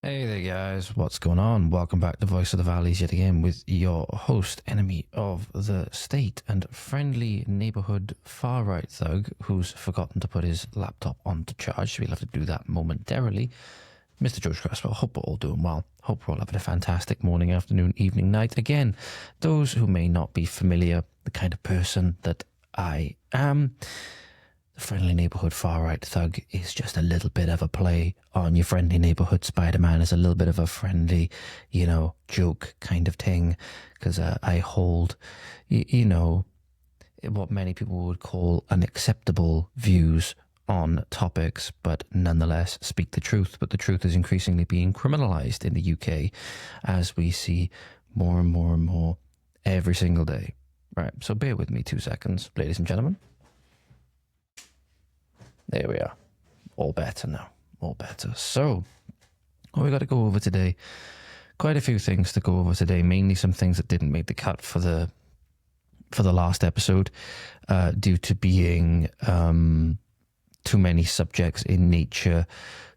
Hey there guys, what's going on? Welcome back to Voice of the Valleys yet again with your host, enemy of the state and friendly neighborhood far-right thug who's forgotten to put his laptop on to charge, so we'll have to do that momentarily. Mr. George Cresswell, hope we're all doing well. Hope we're all having a fantastic morning, afternoon, evening, night. Again, those who may not be familiar, the kind of person that I am, the friendly neighborhood far-right thug is just a little bit of a play on your friendly neighborhood Spider-Man. Is a little bit of a friendly, joke kind of thing, because I hold, what many people would call unacceptable views on topics, but nonetheless speak the truth. But the truth is increasingly being criminalized in the UK, as we see more and more and more every single day. Right, so bear with me 2 seconds, ladies and gentlemen. There we are. All better now. All better. So, what we got to go over today, quite a few things to go over today, mainly some things that didn't make the cut for the last episode due to being too many subjects in nature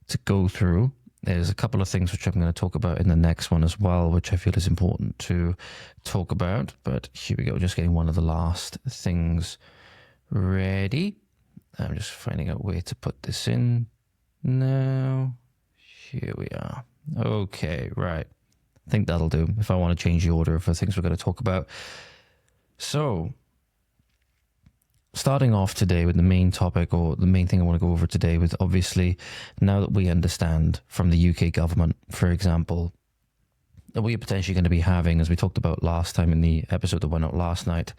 to go through. There's a couple of things which I'm going to talk about in the next one as well, which I feel is important to talk about. But here we go, just getting one of the last things ready. I'm just finding out where to put this in now. Here we are. Okay, right. I think that'll do if I want to change the order of the things we're going to talk about. So, starting off today with the main topic, or the main thing I want to go over today, with obviously, now that we understand from the UK government, for example, that we are potentially going to be having, as we talked about last time in the episode that went out last night,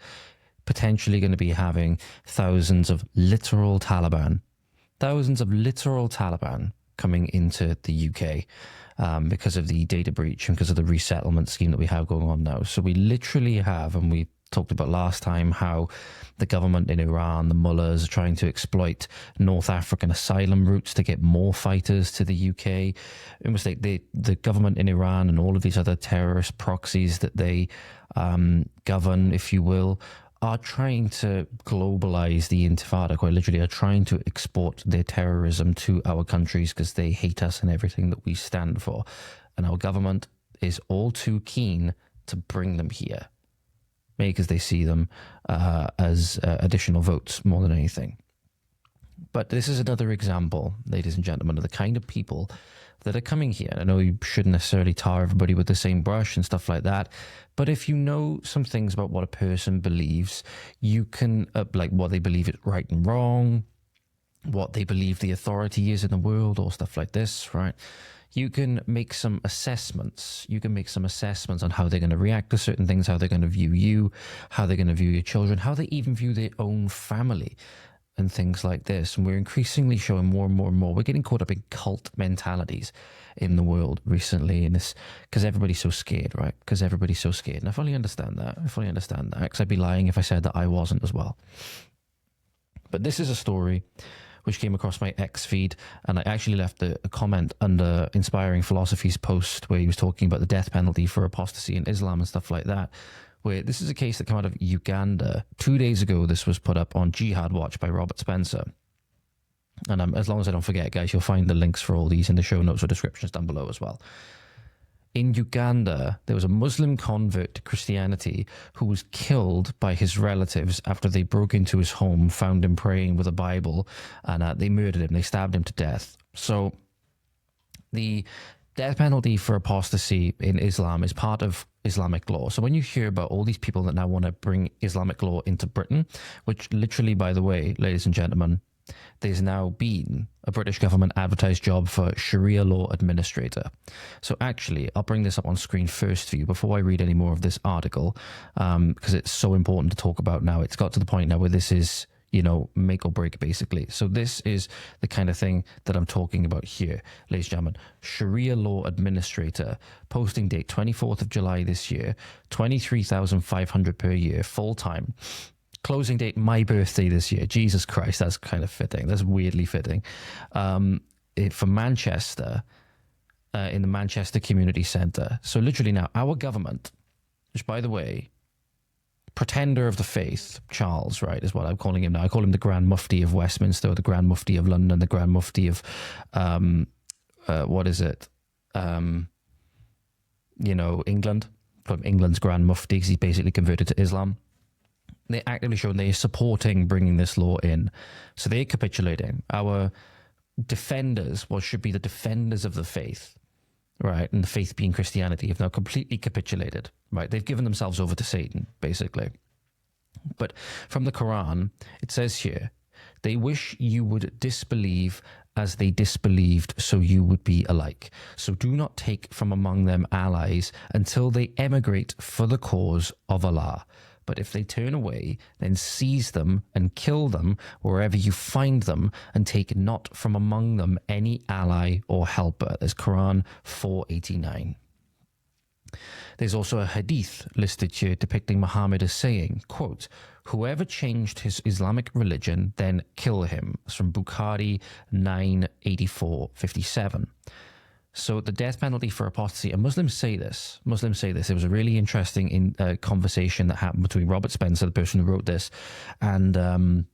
potentially going to be having thousands of literal Taliban coming into the UK because of the data breach and because of the resettlement scheme that we have going on now. So we literally have, and we talked about last time, how the government in Iran, the mullahs, are trying to exploit North African asylum routes to get more fighters to the UK. Almost like the government in Iran and all of these other terrorist proxies that they govern, if you will, are trying to globalize the intifada, quite literally, are trying to export their terrorism to our countries because they hate us and everything that we stand for. And our government is all too keen to bring them here, maybe because they see them as additional votes more than anything. But this is another example, ladies and gentlemen, of the kind of people that are coming here. I know you shouldn't necessarily tar everybody with the same brush and stuff like that, but if you know some things about what a person believes, you can, like what they believe is right and wrong, what they believe the authority is in the world, or stuff like this, right? You can make some assessments. You can make some assessments on how they're going to react to certain things, how they're going to view you, how they're going to view your children, how they even view their own family, and things like this. And we're increasingly showing more and more and more. We're getting caught up in cult mentalities in the world recently, in this, because everybody's so scared, right? Because everybody's so scared. And I fully understand that. Because I'd be lying if I said that I wasn't as well. But this is a story which came across my X feed, and I actually left a comment under Inspiring Philosophy's post where he was talking about the death penalty for apostasy in Islam and stuff like that, where this is a case that came out of Uganda. 2 days ago, this was put up on Jihad Watch by Robert Spencer. And as long as I don't forget, guys, you'll find the links for all these in the show notes or descriptions down below as well. In Uganda, there was a Muslim convert to Christianity who was killed by his relatives after they broke into his home, found him praying with a Bible, and they murdered him. They stabbed him to death. So the death penalty for apostasy in Islam is part of Islamic law. So when you hear about all these people that now want to bring Islamic law into Britain, which literally, by the way, ladies and gentlemen, there's now been a British government advertised job for Sharia law administrator. So actually, I'll bring this up on screen first for you before I read any more of this article, because it's so important to talk about now. It's got to the point now where this is, make or break, basically. So this is the kind of thing that I'm talking about here, ladies and gentlemen. Sharia law administrator, posting date 24th of July this year, 23,500 per year, full-time. Closing date, my birthday this year. Jesus Christ, that's kind of fitting. That's weirdly fitting. For Manchester, in the Manchester Community Centre. So literally now, our government, which, by the way, pretender of the faith, Charles, right, is what I'm calling him now. I call him the Grand Mufti of Westminster, the Grand Mufti of London, the Grand Mufti of, England, from England's Grand Mufti, because he's basically converted to Islam. They're actively showing they're supporting bringing this law in. So they're capitulating. Our defenders, what should be the defenders of the faith, right, and the faith being Christianity, have now completely capitulated, right? They've given themselves over to Satan, basically. But from the Quran, it says here, they wish you would disbelieve as they disbelieved, so you would be alike. So do not take from among them allies until they emigrate for the cause of Allah. But if they turn away, then seize them and kill them wherever you find them, and take not from among them any ally or helper. There's Quran 489. There's also a hadith listed here depicting Muhammad as saying, quote, whoever changed his Islamic religion, then kill him. It's from Bukhari 984-57. So the death penalty for apostasy, and Muslims say this. There was a really interesting conversation that happened between Robert Spencer, the person who wrote this, and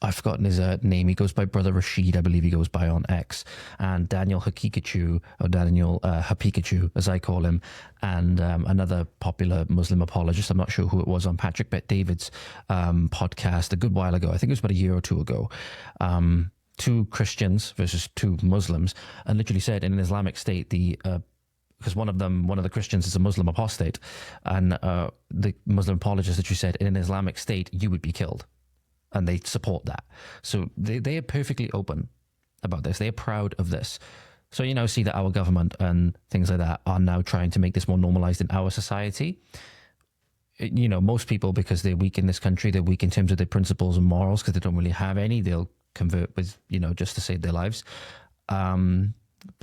I've forgotten his name. He goes by Brother Rashid, I believe he goes by on X, and Daniel Hakikachu, or Daniel Hapikachu, as I call him, and another popular Muslim apologist. I'm not sure who it was, on Patrick Bet David's podcast a good while ago. I think it was about a year or two ago. Two Christians versus two Muslims, and literally said in an Islamic state, because one of the Christians is a Muslim apostate, and the Muslim apologist literally said, in an Islamic state, you would be killed. And they support that. So they are perfectly open about this. They are proud of this. So you now see that our government and things like that are now trying to make this more normalized in our society. Most people, because they're weak in this country, they're weak in terms of their principles and morals, because they don't really have any. They'll convert with, just to save their lives. But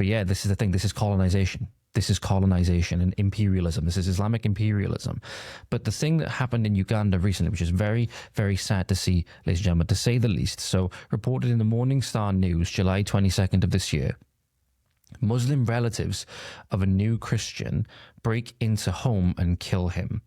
yeah, this is the thing. This is colonization. This is colonization and imperialism. This is Islamic imperialism. But the thing that happened in Uganda recently, which is very, very sad to see, ladies and gentlemen, to say the least. So reported in the Morning Star News, July 22nd of this year, Muslim relatives of a new Christian break into home and kill him.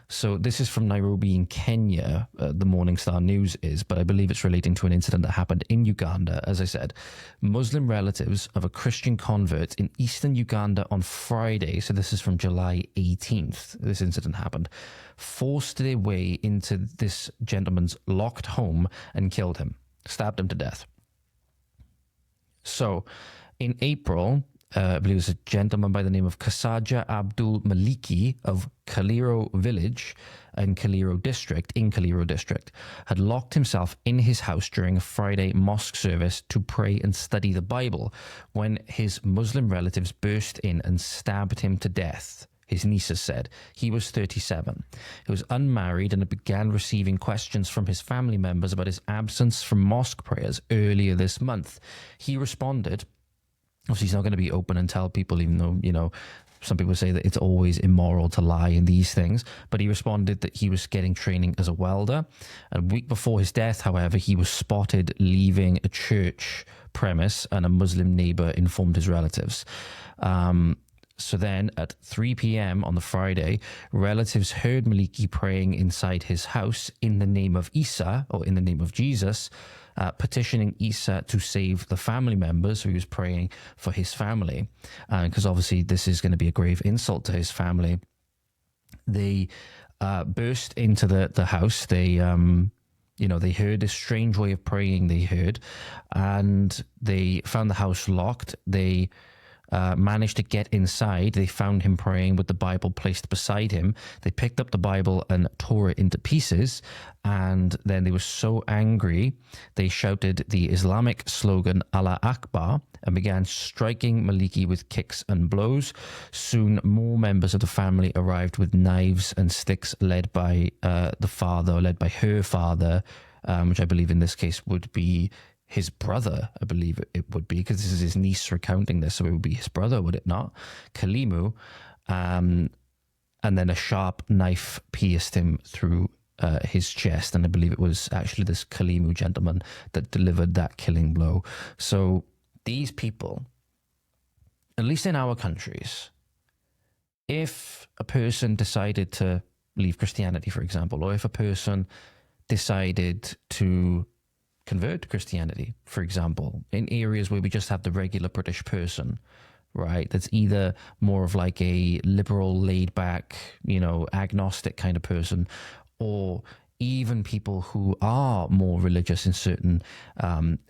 So this is from Nairobi in Kenya, the Morning Star News is, but I believe it's relating to an incident that happened in Uganda. As I said, Muslim relatives of a Christian convert in eastern Uganda on Friday, so this is from July 18th, this incident happened, forced their way into this gentleman's locked home and killed him, stabbed him to death. So in April, I believe it was a gentleman by the name of Kasaja Abdul Maliki of Kaliro Village in Kaliro District, had locked himself in his house during a Friday mosque service to pray and study the Bible when his Muslim relatives burst in and stabbed him to death. His nieces said. He was 37. He was unmarried and began receiving questions from his family members about his absence from mosque prayers earlier this month. He responded, obviously he's not going to be open and tell people, even though, some people say that it's always immoral to lie in these things. But he responded that he was getting training as a welder. A week before his death, however, he was spotted leaving a church premise, and a Muslim neighbor informed his relatives. So then at 3 p.m. on the Friday, relatives heard Maliki praying inside his house in the name of Isa, or in the name of Jesus, petitioning Isa to save the family members. So he was praying for his family, because obviously this is going to be a grave insult to his family. They burst into the house. They they heard this strange way of praying they heard, and they found the house locked. They managed to get inside. They found him praying with the Bible placed beside him. They picked up the Bible and tore it into pieces, and then they were so angry they shouted the Islamic slogan Allah Akbar and began striking Maliki with kicks and blows. Soon more members of the family arrived with knives and sticks, led by her father, which I believe in this case would be his brother. I believe it would be, because this is his niece recounting this, so it would be his brother, would it not? Kalimu. And then a sharp knife pierced him through his chest, and I believe it was actually this Kalimu gentleman that delivered that killing blow. So these people, at least in our countries, if a person decided to leave Christianity, for example, or if a person decided to convert to Christianity, for example, in areas where we just have the regular British person, right? That's either more of like a liberal, laid back, you know, agnostic kind of person, or even people who are more religious in certain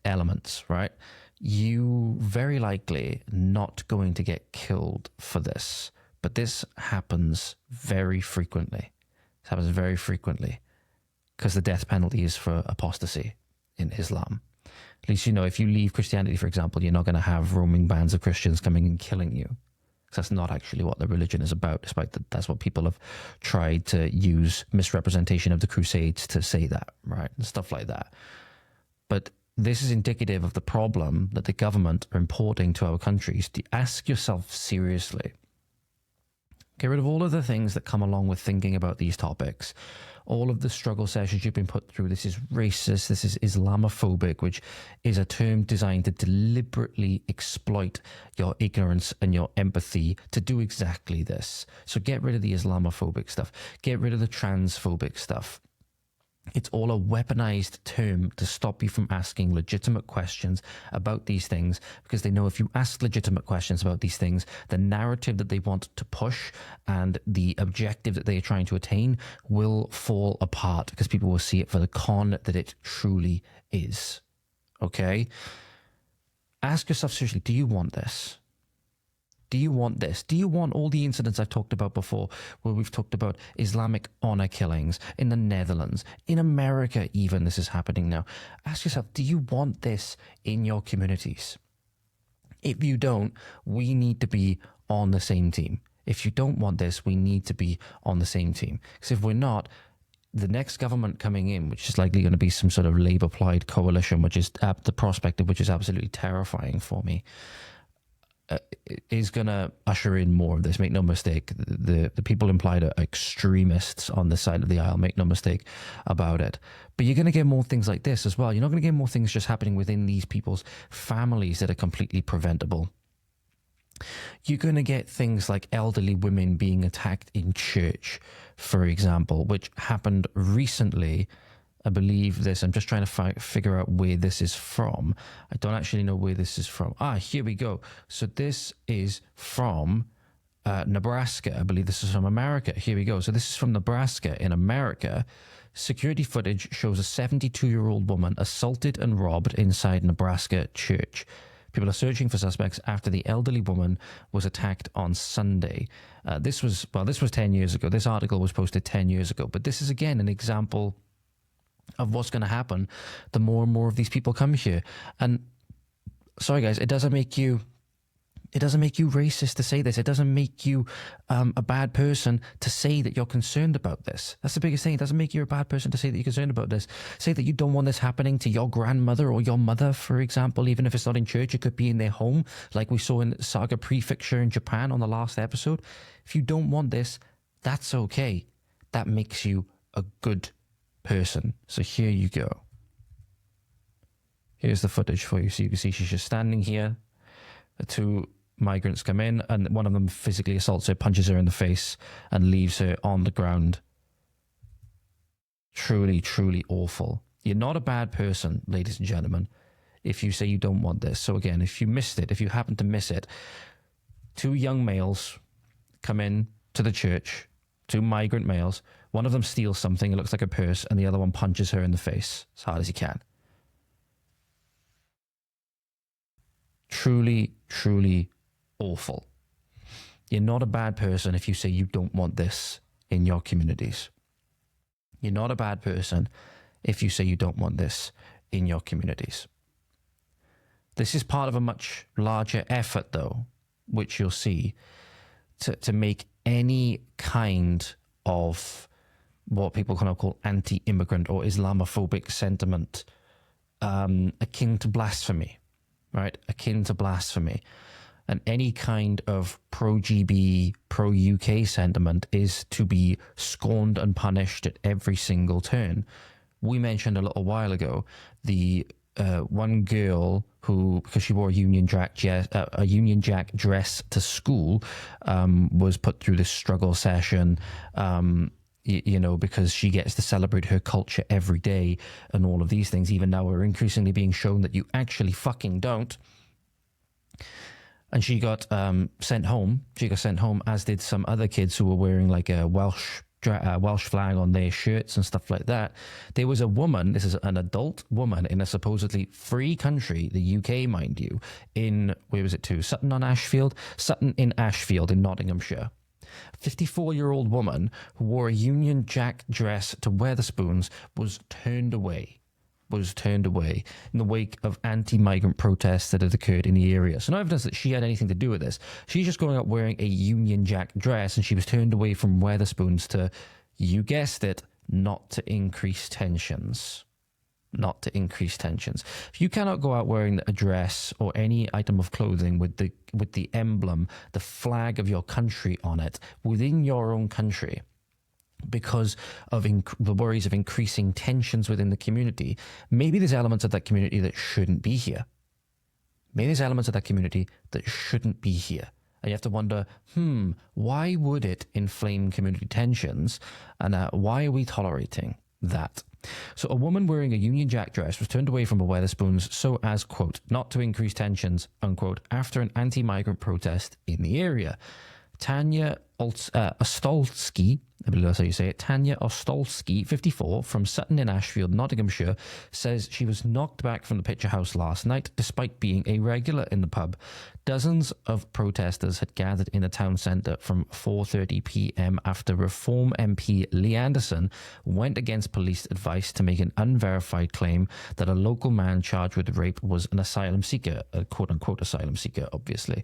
elements, right? You very likely not going to get killed for this. But this happens very frequently. This happens very frequently because the death penalty is for apostasy in Islam. At least, you know, if you leave Christianity, for example, you're not going to have roaming bands of Christians coming and killing you. Because that's not actually what the religion is about, despite that that's what people have tried to use misrepresentation of the Crusades to say that, right? And stuff like that. But this is indicative of the problem that the government are importing to our countries. To ask yourself seriously. Get rid of all of the things that come along with thinking about these topics. All of the struggle sessions you've been put through. This is racist. This is Islamophobic, which is a term designed to deliberately exploit your ignorance and your empathy to do exactly this. So get rid of the Islamophobic stuff. Get rid of the transphobic stuff. It's all a weaponized term to stop you from asking legitimate questions about these things, because they know if you ask legitimate questions about these things, the narrative that they want to push and the objective that they are trying to attain will fall apart, because people will see it for the con that it truly is. Okay? Ask yourself seriously, do you want this? Do you want this? Do you want all the incidents I've talked about before, where we've talked about Islamic honor killings in the Netherlands, in America even, this is happening now. Ask yourself, do you want this in your communities? If you don't, we need to be on the same team. If you don't want this, we need to be on the same team. Because if we're not, the next government coming in, which is likely going to be some sort of Labour-plied coalition, which is the prospect of which is absolutely terrifying for me, is going to usher in more of this. Make no mistake, the people implied are extremists on this side of the aisle. Make no mistake about it. But you're going to get more things like this as well. You're not going to get more things just happening within these people's families that are completely preventable. You're going to get things like elderly women being attacked in church, for example, which happened recently. I believe this. I'm just trying to figure out where this is from. I don't actually know where this is from. Here we go. So this is from Nebraska. I believe this is from America. Here we go. So this is from Nebraska in America. Security footage shows a 72-year-old woman assaulted and robbed inside Nebraska church. People are searching for suspects after the elderly woman was attacked on Sunday. This was 10 years ago. This article was posted 10 years ago. But this is, again, an example of what's going to happen the more and more of these people come here. And sorry guys, it doesn't make you racist to say this. It doesn't make you a bad person to say that you're concerned about this. That's the biggest thing. It doesn't make you a bad person to say that you're concerned about this. Say that you don't want this happening to your grandmother or your mother, for example. Even if it's not in church, it could be in their home, like we saw in Saga Prefecture in Japan on the last episode. If you don't want this, that's okay. That makes you a good person. So here you go. Here's the footage for you. So you can see she's just standing here. The two migrants come in and one of them physically assaults her, punches her in the face and leaves her on the ground. Truly, truly awful. You're not a bad person, ladies and gentlemen, if you say you don't want this. So again, if you missed it, if you happen to miss it, two young males come in to the church, two migrant males. One of them steals something, it looks like a purse, and the other one punches her in the face as hard as he can. Truly, truly awful. You're not a bad person if you say you don't want this in your communities. You're not a bad person if you say you don't want this in your communities. This is part of a much larger effort, though, which you'll see, to make any kind of what people kind of call anti-immigrant or Islamophobic sentiment akin to blasphemy, right? Akin to blasphemy. And any kind of pro-GB, pro-UK sentiment is to be scorned and punished at every single turn. We mentioned a little while ago the one girl who, because she wore a Union Jack dress to school, was put through this struggle session, you know, because she gets to celebrate her culture every day and all of these things. Even now we're increasingly being shown that you actually fucking don't. And she got sent home. She got sent home, as did some other kids who were wearing like a Welsh flag on their shirts and stuff like that. There was a woman, this is an adult woman in a supposedly free country, the UK, mind you, in, where was it to? Sutton in Ashfield in Nottinghamshire. 54-year-old woman who wore a Union Jack dress to Wetherspoons was turned away in the wake of anti-migrant protests that had occurred in the area. So no evidence that she had anything to do with this. She's just going up wearing a Union Jack dress, and she was turned away from Wetherspoons to, you guessed it, not to increase tensions. Not to increase tensions. If you cannot go out wearing a dress or any item of clothing with the emblem, the flag of your country on it, within your own country, because of the worries of increasing tensions within the community, maybe there's elements of that community that shouldn't be here. Maybe there's elements of that community that shouldn't be here. And you have to wonder, why would it inflame community tensions? And why are we tolerating that? So a woman wearing a Union Jack dress was turned away from a Wetherspoons so as, quote, not to increase tensions, unquote, after an anti-migrant protest in the area. Tanya Ostolsky, I believe that's how you say it, Tanya Ostolsky, 54, from Sutton in Ashfield, Nottinghamshire, says she was knocked back from the Picture House last night despite being a regular in the pub. Dozens of protesters had gathered in the town centre from 4:30 p.m. after Reform MP Lee Anderson went against police advice to make an unverified claim that a local man charged with rape was an asylum seeker, a quote-unquote asylum seeker, obviously.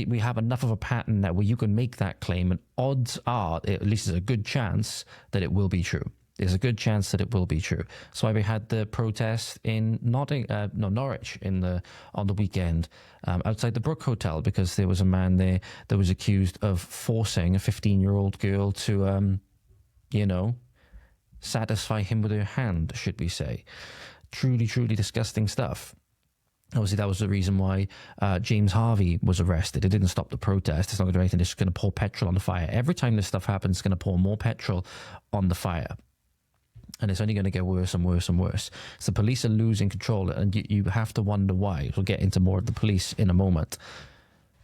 We have enough of a pattern now where you can make that claim, and odds are, at least there's a good chance, that it will be true. There's a good chance that it will be true. So we had the protest in Norwich on the weekend outside the Brook Hotel, because there was a man there that was accused of forcing a 15-year-old girl to, satisfy him with her hand, should we say. Truly, truly disgusting stuff. Obviously, that was the reason why James Harvey was arrested. It didn't stop the protest. It's not going to do anything. It's just going to pour petrol on the fire. Every time this stuff happens, it's going to pour more petrol on the fire. And it's only going to get worse and worse and worse. So the police are losing control, and you have to wonder why. We'll get into more of the police in a moment.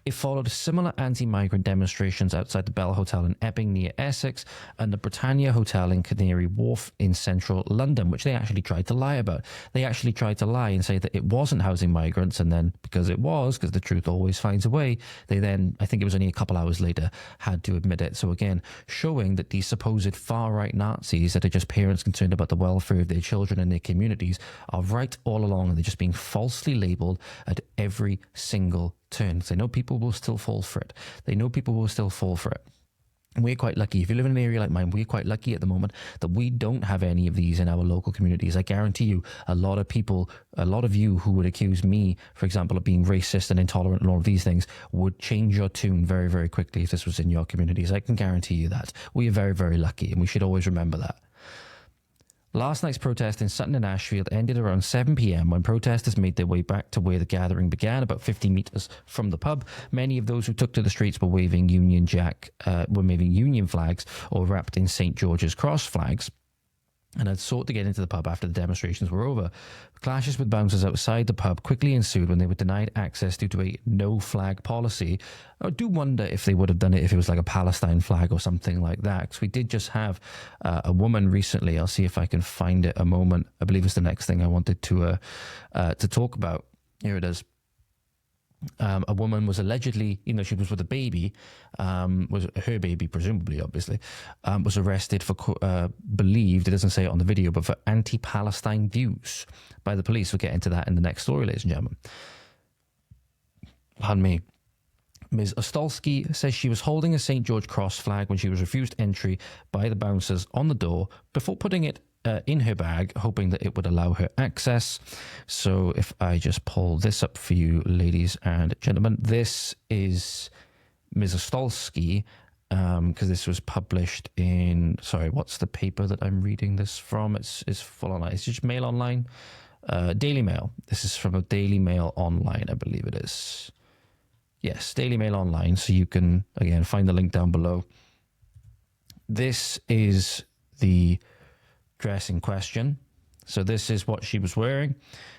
It followed similar anti-migrant demonstrations outside the Bell Hotel in Epping near Essex and the Britannia Hotel in Canary Wharf in central London, which they actually tried to lie about. They actually tried to lie and say that it wasn't housing migrants, and then, because the truth always finds a way, they then, I think it was only a couple hours later, had to admit it. So again, showing that these supposed far-right Nazis that are just parents concerned about the welfare of their children and their communities are right all along, and they're just being falsely labelled at every single turn. They know people will still fall for it. And we're quite lucky. If you live in an area like mine, we're quite lucky at the moment that we don't have any of these in our local communities. I guarantee you, a lot of you who would accuse me, for example, of being racist and intolerant and all of these things, would change your tune very, very quickly if this was in your communities. I can guarantee you that. We are very, very lucky, and we should always remember that. Last night's protest in Sutton and Ashfield ended around 7 p.m. when protesters made their way back to where the gathering began, about 50 metres from the pub. Many of those who took to the streets were waving Union flags or wrapped in St. George's Cross flags, and had sought to get into the pub after the demonstrations were over. Clashes with bouncers outside the pub quickly ensued when they were denied access due to a no-flag policy. I do wonder if they would have done it if it was like a Palestine flag or something like that, because we did just have a woman recently. I'll see if I can find it a moment. I believe it's the next thing I wanted to talk about. Here it is. A woman was allegedly, she was with a baby, was her baby, presumably, obviously, was arrested for, believed, it doesn't say it on the video, but for anti-Palestine views by the police. We'll get into that in the next story, ladies and gentlemen. Pardon me. Ms. Ostolsky says she was holding a St. George Cross flag when she was refused entry by the bouncers on the door before putting it in her bag, hoping that it would allow her access. So if I just pull this up for you, ladies and gentlemen, this is Ms. Ostolsky, because this was published in, what's the paper that I'm reading this from? It's full online. It's just Mail Online, Daily Mail. This is from a Daily Mail Online, I believe it is. Yes, Daily Mail Online. So you can, again, find the link down below. This is the dress in question. So this is what she was wearing.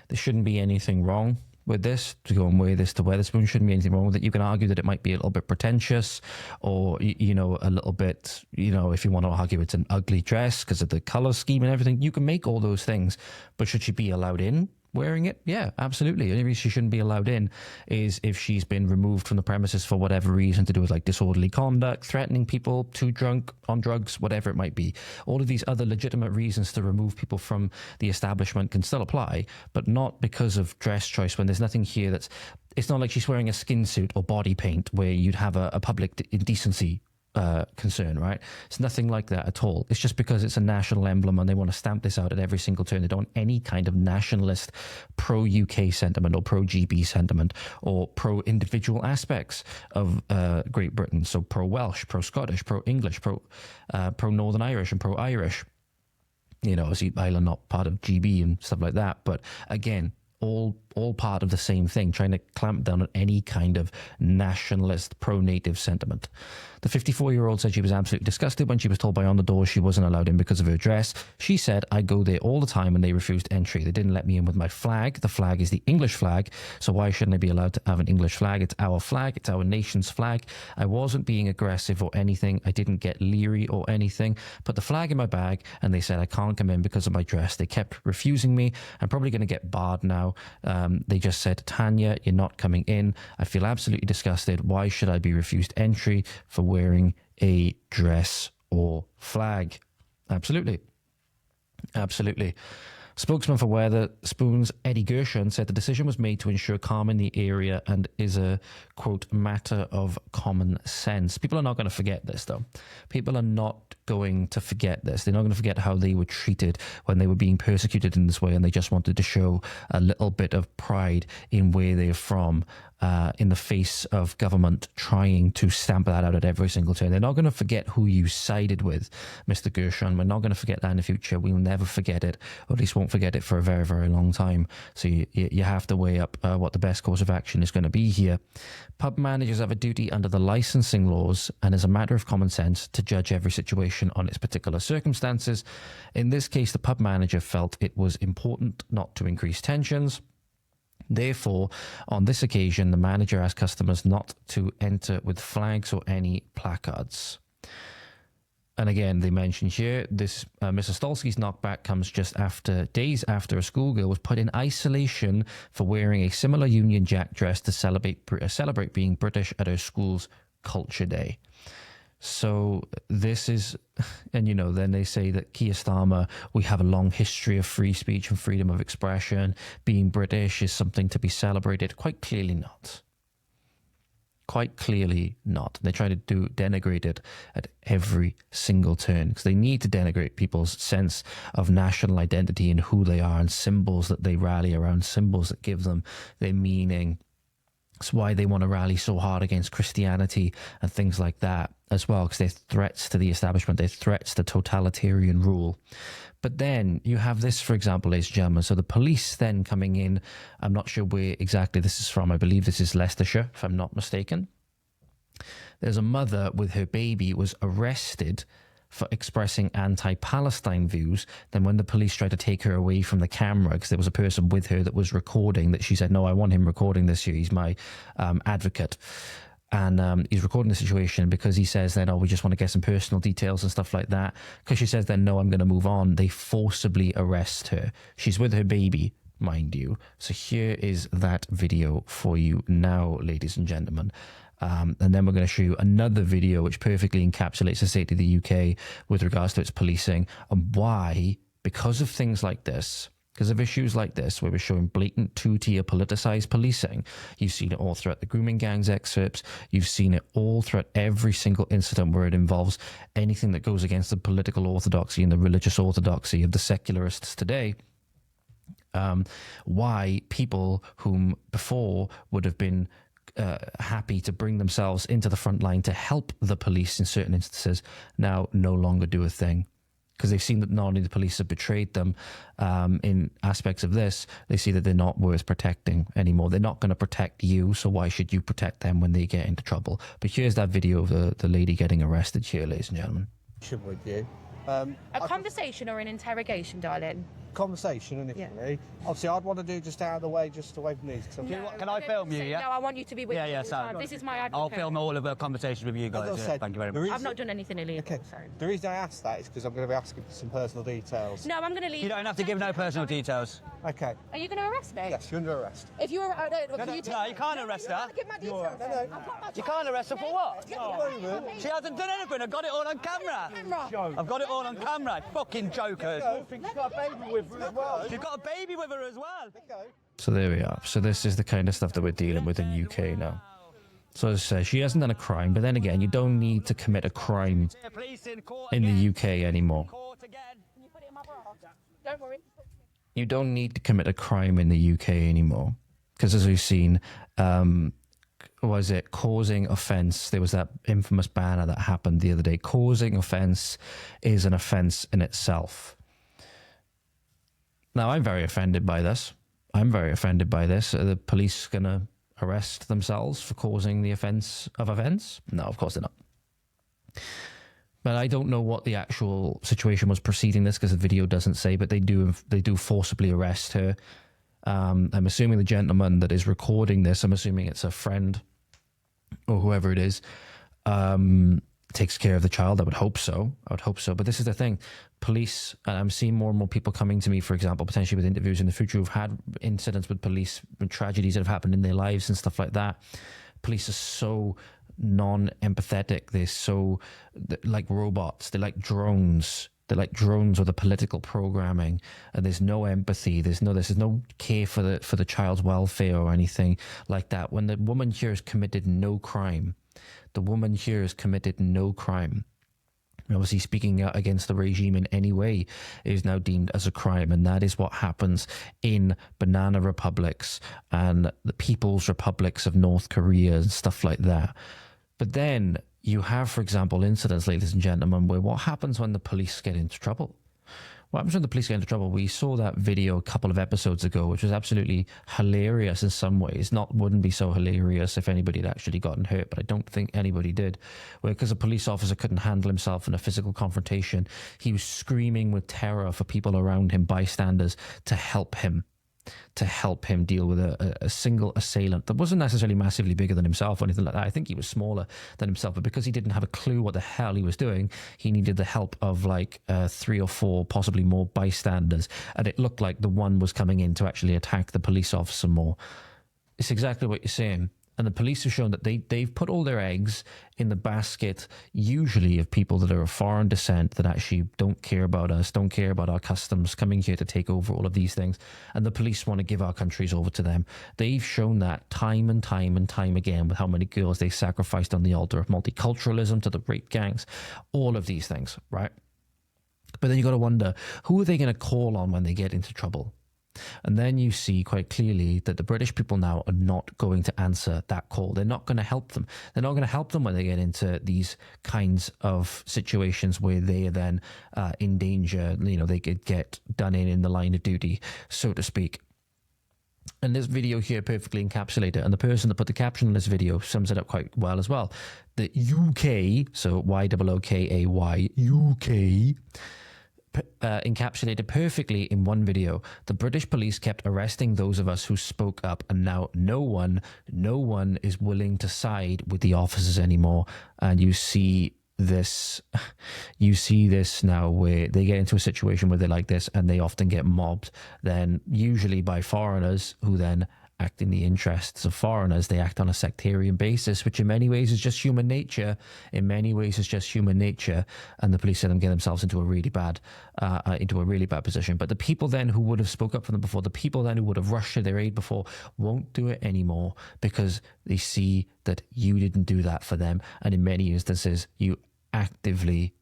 There shouldn't be anything wrong with this, to go and wear this to Wetherspoons. Shouldn't be anything wrong with it. You can argue that it might be a little bit pretentious, or, you know, a little bit, you know, if you want to argue it's an ugly dress because of the color scheme and everything, you can make all those things. But should she be allowed in wearing it? Yeah, absolutely. The only reason she shouldn't be allowed in is if she's been removed from the premises for whatever reason, to do with like disorderly conduct, threatening people, too drunk, on drugs, whatever it might be. All of these other legitimate reasons to remove people from the establishment can still apply, but not because of dress choice, when there's nothing here that's, it's not like she's wearing a skin suit or body paint where you'd have a public indecency concern, right? It's nothing like that at all. It's just because it's a national emblem and they want to stamp this out at every single turn. They don't want any kind of nationalist pro-UK sentiment or pro-GB sentiment or pro-individual aspects of Great Britain. So pro-Welsh, pro-Scottish, pro-English, pro-Northern Irish and pro-Irish. You know, obviously Ireland not part of GB and stuff like that. But again, all part of the same thing, trying to clamp down on any kind of nationalist pro-native sentiment. The 54-year-old said she was absolutely disgusted when she was told by On the Door she wasn't allowed in because of her dress. She said, I go there all the time and they refused entry. They didn't let me in with my flag. The flag is the English flag, so why shouldn't I be allowed to have an English flag? It's our flag. It's our nation's flag. I wasn't being aggressive or anything. I didn't get leery or anything. Put the flag in my bag and they said I can't come in because of my dress. They kept refusing me. I'm probably going to get barred now. They just said, Tanya, you're not coming in. I feel absolutely disgusted. Why should I be refused entry for wearing a dress or flag? Absolutely. Absolutely. Spokesman for Wetherspoons, Eddie Gershon, said the decision was made to ensure calm in the area and is a, quote, matter of common sense. People are not going to forget this, though. People are not going to forget this. They're not going to forget how they were treated when they were being persecuted in this way, and they just wanted to show a little bit of pride in where they're from, in the face of government trying to stamp that out at every single turn. They're not going to forget who you sided with, Mr. Gershon. We're not going to forget that in the future. We'll never forget it, or at least won't forget it for a very, very long time. So you have to weigh up what the best course of action is going to be here. Pub managers have a duty under the licensing laws and as a matter of common sense to judge every situation on its particular circumstances. In this case, the pub manager felt it was important not to increase tensions. Therefore, on this occasion, the manager asked customers not to enter with flags or any placards. And again, they mentioned here, this Mr. Stolsky's knockback comes just days after a schoolgirl was put in isolation for wearing a similar Union Jack dress to celebrate being British at her school's Culture Day. So this is, and you know, then they say that Keir Starmer, we have a long history of free speech and freedom of expression. Being British is something to be celebrated. Quite clearly not. Quite clearly not. They try to denigrate it at every single turn, because they need to denigrate people's sense of national identity and who they are and symbols that they rally around, symbols that give them their meaning. That's why they want to rally so hard against Christianity and things like that as well, because they're threats to the establishment, they're threats to totalitarian rule. But then you have this, for example, ladies and gentlemen. So the police then coming in, I'm not sure where exactly this is from. I believe this is Leicestershire, if I'm not mistaken. There's a mother with her baby was arrested for expressing anti-Palestine views. Then when the police tried to take her away from the camera, because there was a person with her that was recording, that she said, no, I want him recording this here. He's my advocate. And he's recording the situation because he says then, oh, we just want to get some personal details and stuff like that. Because she says then, no, I'm going to move on. They forcibly arrest her. She's with her baby, mind you. So here is that video for you now, ladies and gentlemen. And then we're going to show you another video which perfectly encapsulates the state of the UK with regards to its policing and why, because of things like this, because of issues like this, where we're showing blatant two-tier politicized policing. You've seen it all throughout the grooming gangs excerpts. You've seen it all throughout every single incident where it involves anything that goes against the political orthodoxy and the religious orthodoxy of the secularists today. Why people whom before would have been happy to bring themselves into the front line to help the police in certain instances now no longer do a thing. Because they've seen that not only the police have betrayed them in aspects of this, they see that they're not worth protecting anymore. They're not going to protect you, so why should you protect them when they get into trouble? But here's that video of the lady getting arrested here, ladies and gentlemen. With you. A conversation or an interrogation, darling? conversation initially. Obviously, I'd want to do just out of the way, just away from these. Can I film you, yeah? No, I want you to be with me all the time. This is my advocate. I'll film all of our conversations with you guys. Said, thank you very much. I've not done anything illegal. Okay. The reason I asked that is because I'm going to be asking for some personal details. No, I'm going to leave. You don't have to give no personal details. Okay. Are you going to arrest me? Yes, you're under arrest. If you're... No, you can't arrest her. Give my details. You can't arrest her for what? She hasn't done anything. I've got it all on camera. I've got it all on camera. Fucking jokers. She's got a baby with her as well. She's got a baby with her as well. So there we are. So this is the kind of stuff that we're dealing with in UK now. So as I say, she hasn't done a crime, but then again, you don't need to commit a crime in the UK anymore. Don't worry. You don't need to commit a crime in the UK anymore. Because as we've seen, was it causing offence? There was that infamous banner that happened the other day. Causing offence is an offence in itself. Now, I'm very offended by this. I'm very offended by this. Are the police going to arrest themselves for causing the offence of offence? No, of course they're not. But I don't know what the actual situation was preceding this because the video doesn't say, but they do forcibly arrest her. I'm assuming the gentleman that is recording this, I'm assuming it's a friend or whoever it is, takes care of the child. I would hope so. But this is the thing. Police, and I'm seeing more and more people coming to me, for example, potentially with interviews in the future who've had incidents with police, with tragedies that have happened in their lives and stuff like that. Police are so non-empathetic. They're so like robots. They're like drones. They're like drones with a political programming, and there's no empathy. There's no care for the child's welfare or anything like that. When the woman here has committed no crime, obviously speaking out against the regime in any way is now deemed as a crime, and that is what happens in banana republics and the people's republics of North Korea and stuff like that. But then you have, for example, incidents, ladies and gentlemen, where what happens when the police get into trouble? What happens when the police get into trouble? We saw that video a couple of episodes ago, which was absolutely hilarious in some ways. Wouldn't be so hilarious if anybody had actually gotten hurt, but I don't think anybody did. Where because a police officer couldn't handle himself in a physical confrontation, he was screaming with terror for people around him, bystanders, to help him deal with a single assailant that wasn't necessarily massively bigger than himself or anything like that. I think he was smaller than himself, but because he didn't have a clue what the hell he was doing, he needed the help of like 3 or 4, possibly more bystanders, and it looked like the one was coming in to actually attack the police officer more. It's exactly what you're saying. And the police have shown that they've put all their eggs in the basket, usually of people that are of foreign descent, that actually don't care about us, don't care about our customs, coming here to take over all of these things. And the police want to give our countries over to them. They've shown that time and time and time again with how many girls they sacrificed on the altar of multiculturalism, to the rape gangs, all of these things, right? But then you got to wonder, who are they going to call on when they get into trouble? And then you see quite clearly that the British people now are not going to answer that call. They're not going to help them. They're not going to help them when they get into these kinds of situations where they are then in danger. You know, they could get done in the line of duty, so to speak. And this video here perfectly encapsulates it. And the person that put the caption on this video sums it up quite well as well. The UK, so Y-O-O-K-A-Y, UK, encapsulated perfectly in one video. The British police kept arresting those of us who spoke up, and now no one is willing to side with the officers anymore. And you see this now where they get into a situation where they're like this, and they often get mobbed, then usually by foreigners who then act in the interests of foreigners. They act on a sectarian basis, which in many ways is just human nature. And the police let them get themselves into a really bad position. But the people then who would have spoke up for them before, the people then who would have rushed to their aid before, won't do it anymore because they see that you didn't do that for them. And in many instances, you actively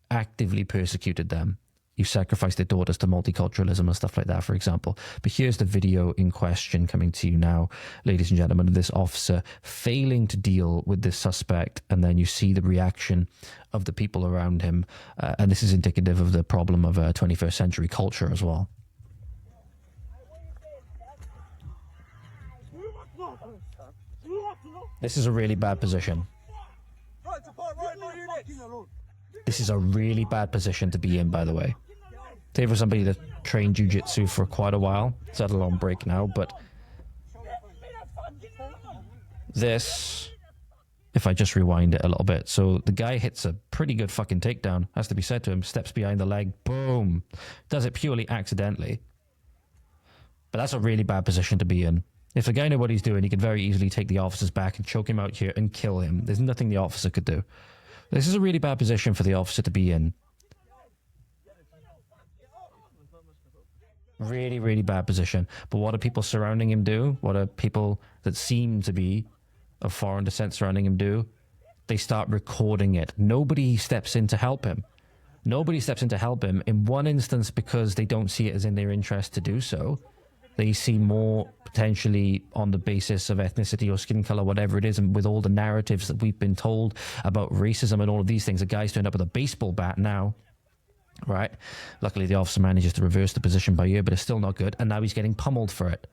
persecuted them. You sacrificed their daughters to multiculturalism and stuff like that, for example. But here's the video in question coming to you now, ladies and gentlemen, of this officer failing to deal with this suspect. And then you see the reaction of the people around him. And this is indicative of the problem of 21st century culture as well. This is a really bad position. This is a really bad position to be in, by the way. They were somebody that trained jiu-jitsu for quite a while. It's at a long break now, but this, if I just rewind it a little bit. So the guy hits a pretty good fucking takedown, has to be said to him, steps behind the leg, boom. Does it purely accidentally. But that's a really bad position to be in. If the guy knew what he's doing, he could very easily take the officer's back and choke him out here and kill him. There's nothing the officer could do. This is a really bad position for the officer to be in. Really, really bad position. But what do people surrounding him do? What do people that seem to be of foreign descent surrounding him do? They start recording it. Nobody steps in to help him. Nobody steps in to help him. In one instance, because they don't see it as in their interest to do so. They see more potentially on the basis of ethnicity or skin color, whatever it is, and with all the narratives that we've been told about racism and all of these things, a guy's turned up with a baseball bat now, right? Luckily, the officer manages to reverse the position by ear, but it's still not good, and now he's getting pummeled for it.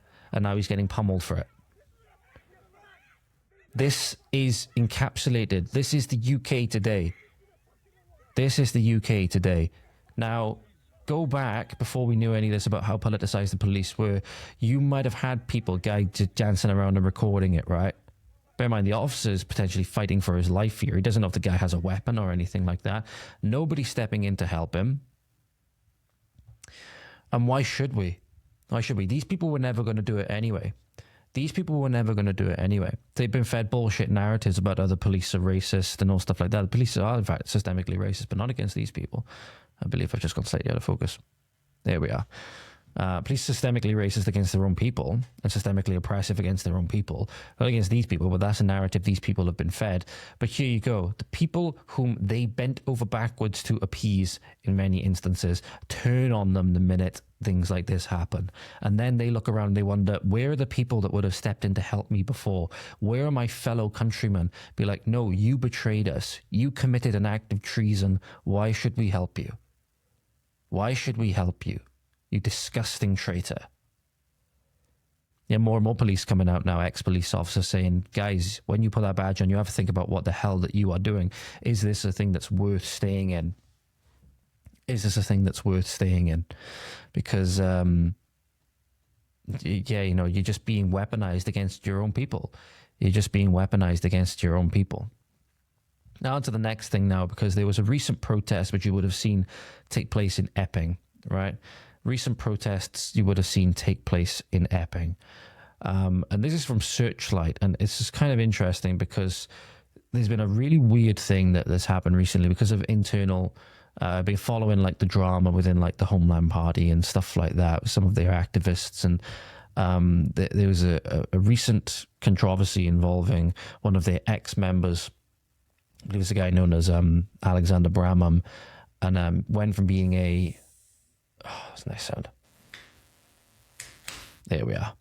This is encapsulated. This is the UK today. Now, go back before we knew any of this about how politicized the police were. You might have had people, guys, just dancing around and recording it, right? Bear in mind, the officer's potentially fighting for his life here. He doesn't know if the guy has a weapon or anything like that. Nobody's stepping in to help him. And why should we? These people were never going to do it anyway. They've been fed bullshit narratives about how the police are racist and all stuff like that. The police are, in fact, systemically racist, but not against these people. I believe I've just gone slightly out of focus. There we are. Police systemically racist against their own people and systemically oppressive against their own people. Not against these people, but that's a narrative these people have been fed. But here you go. The people whom they bent over backwards to appease in many instances turn on them the minute things like this happen. And then they look around and they wonder, where are the people that would have stepped in to help me before? Where are my fellow countrymen? Be like, no, you betrayed us. You committed an act of treason. Why should we help you? You disgusting traitor. Yeah, more and more police coming out now, ex-police officers saying, guys, when you put that badge on, you have to think about what the hell that you are doing. Is this a thing that's worth staying in? Because, yeah, you know, you're just being weaponized against your own people. Now on to the next thing now, because there was a recent protest which you would have seen take place in Epping, right? Recent protests you would have seen take place in Epping. And this is from Searchlight, and it's just kind of interesting because there's been a really weird thing that's happened recently because of internal, been following like the drama within like the Homeland Party and stuff like that, some of their activists, and there was a recent controversy involving one of their ex-members. I believe it's a guy known as Alexander Bramham, and went from being a... Oh, that's a nice sound. There we are.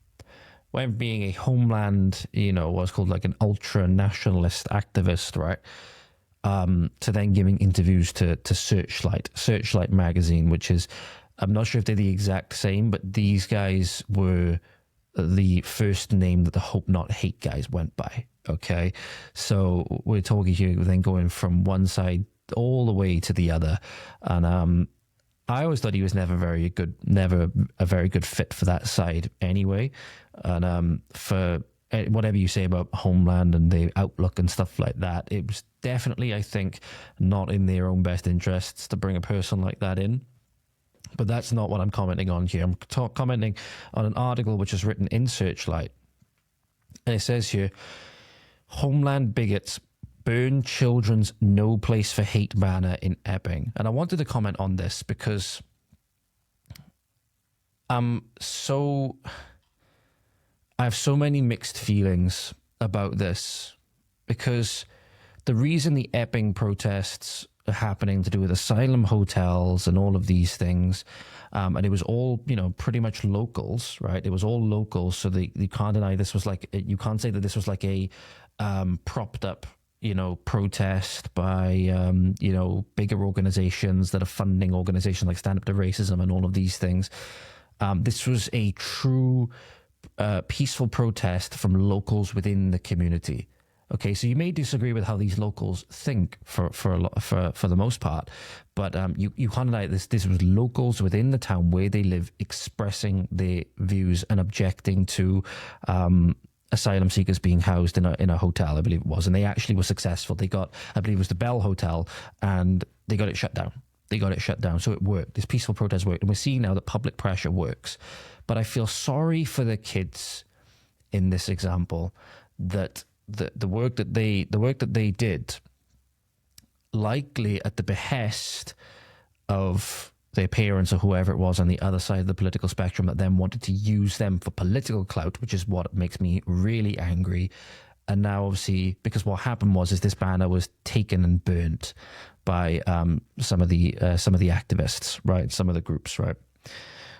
Went from being a Homeland, you know, what's called like an ultra-nationalist activist, right? To then giving interviews to Searchlight magazine, which is, I'm not sure if they're the exact same, but these guys were the first name that the Hope Not Hate guys went by, okay? So we're talking here, then going from one side all the way to the other, and I always thought he was never a very good fit for that side anyway. And for whatever you say about Homeland and the outlook and stuff like that, it was definitely, I think, not in their own best interests to bring a person like that in. But that's not what I'm commenting on here. I'm commenting on an article which is written in Searchlight. And it says here, Homeland bigots burn children's No Place for Hate banner in Epping. And I wanted to comment on this because I have so many mixed feelings about this, because the reason the Epping protests are happening to do with asylum hotels and all of these things, and it was all, you know, pretty much locals, right? It was all locals, so you can't deny this was like, you can't say that this was like a propped up, you know, protest by, you know, bigger organizations that are funding organizations like Stand Up to Racism and all of these things. This was a true peaceful protest from locals within the community. Okay, so you may disagree with how these locals think for the most part, but you highlight this. This was locals within the town where they live expressing their views and objecting to asylum seekers being housed in a hotel, I believe it was, and they actually were successful. They got, I believe it was the Bell Hotel, and they got it shut down. So it worked. This peaceful protest worked, and we're seeing now that public pressure works. But I feel sorry for the kids in this example that the work that they did, likely at the behest of their parents or whoever it was on the other side of the political spectrum, that then wanted to use them for political clout, which is what makes me really angry. And now, obviously, because what happened was this banner was taken and burnt by some of the activists, right? Some of the groups, right?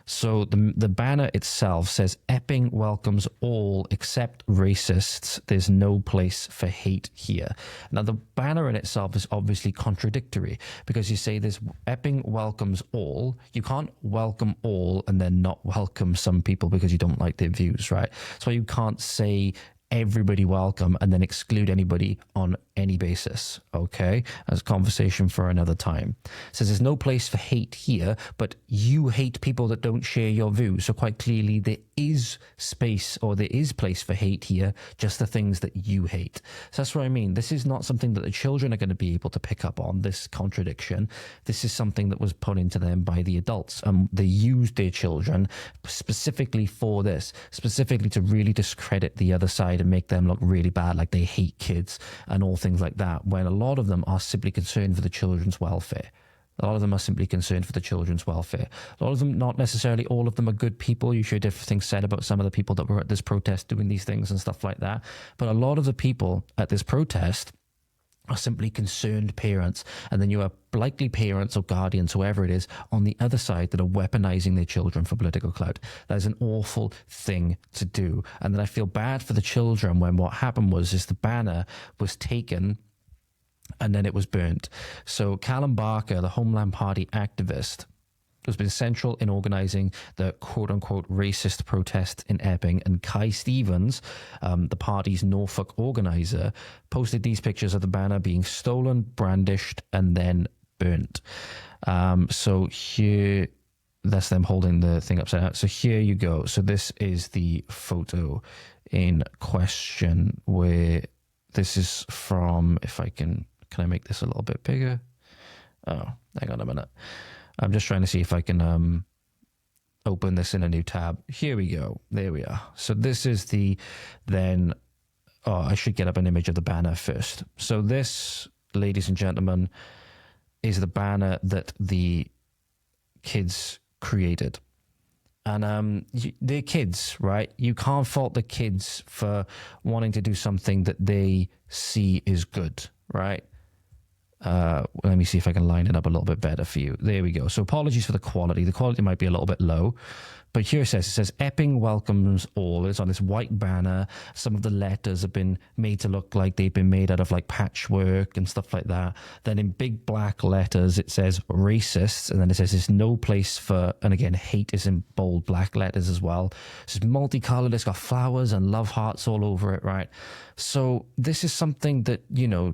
So the banner itself says, "Epping welcomes all except racists. There's no place for hate here." Now, the banner in itself is obviously contradictory, because you say this, Epping welcomes all. You can't welcome all and then not welcome some people because you don't like their views, right? So you can't say everybody welcome and then exclude anybody on any basis, okay? As a conversation for another time. It says there's no place for hate here, but you hate people that don't share your views. So quite clearly there is space, or there is place for hate here, just the things that you hate. So that's what I mean. This is not something that the children are going to be able to pick up on, this contradiction. This is something that was put into them by the adults. They used their children specifically for this, specifically to really discredit the other side and make them look really bad, like they hate kids and all things like that, when a lot of them are simply concerned for the children's welfare. A lot of them are simply concerned for the children's welfare. A lot of them, not necessarily all of them, are good people. You hear different things said about some of the people that were at this protest doing these things and stuff like that. But a lot of the people at this protest are simply concerned parents, and then you have likely parents or guardians, whoever it is, on the other side that are weaponizing their children for political clout. That is an awful thing to do. And then I feel bad for the children when what happened was the banner was taken and then it was burnt. So Callum Barker, the Homeland Party activist, has been central in organising the quote-unquote racist protest in Epping, and Kai Stevens, the party's Norfolk organiser, posted these pictures of the banner being stolen, brandished, and then burnt. So here, that's them holding the thing upside down. So here you go. So this is the photo in question, where this is from, if I can I make this a little bit bigger? Oh, hang on a minute. I'm just trying to see if I can open this in a new tab. Here we go. There we are. So this is I should get up an image of the banner first. So this, ladies and gentlemen, is the banner that the kids created. And they're kids, right? You can't fault the kids for wanting to do something that they see is good, right? Let me see if I can line it up a little bit better for you. There we go. So apologies for the quality. The quality might be a little bit low. But here it says, Epping welcomes all. It's on this white banner. Some of the letters have been made to look like they've been made out of like patchwork and stuff like that. Then in big black letters, it says racists. And then it says there's no place for, and again, hate is in bold black letters as well. It's multicolored. It's got flowers and love hearts all over it, right? So this is something that,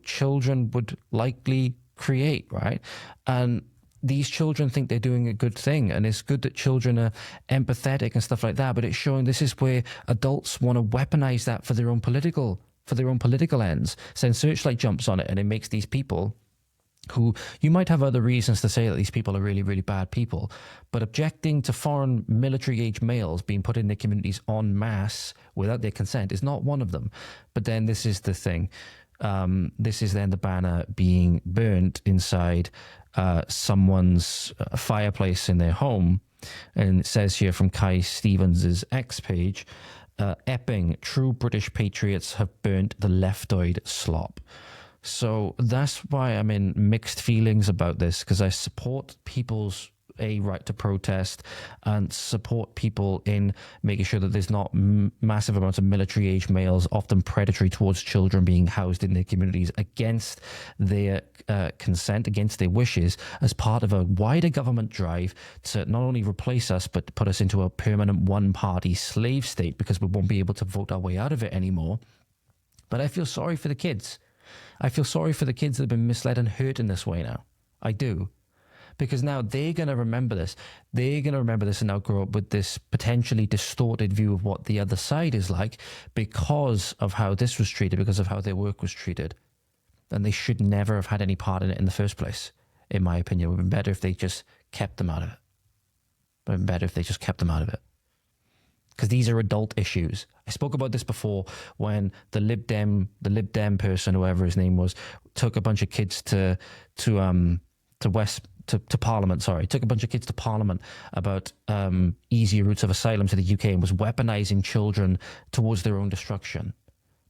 children would likely create, right? And these children think they're doing a good thing, and it's good that children are empathetic and stuff like that, but it's showing this is where adults want to weaponize that for their own political ends. So then Searchlight jumps on it, and it makes these people, who you might have other reasons to say that these people are really, really bad people, but objecting to foreign military-age males being put in their communities en masse without their consent is not one of them. But then this is the thing. This is then the banner being burnt inside someone's fireplace in their home. And it says here from Kai Stevens' X page, Epping, true British patriots have burnt the leftoid slop. So that's why I'm in mixed feelings about this, because I support people's right to protest and support people in making sure that there's not massive amounts of military-age males, often predatory towards children, being housed in their communities against their consent, against their wishes, as part of a wider government drive to not only replace us, but put us into a permanent one-party slave state, because we won't be able to vote our way out of it anymore. But I feel sorry for the kids. I feel sorry for the kids that have been misled and hurt in this way now. I do. Because now they're going to remember this. They're going to remember this and now grow up with this potentially distorted view of what the other side is like because of how this was treated, because of how their work was treated. And they should never have had any part in it in the first place, in my opinion. It would have been better if they just kept them out of it. It would have been better if they just kept them out of it. Because these are adult issues. I spoke about this before when the Lib Dem person, whoever his name was, took a bunch of kids to Parliament, took a bunch of kids to Parliament about easier routes of asylum to the UK and was weaponizing children towards their own destruction.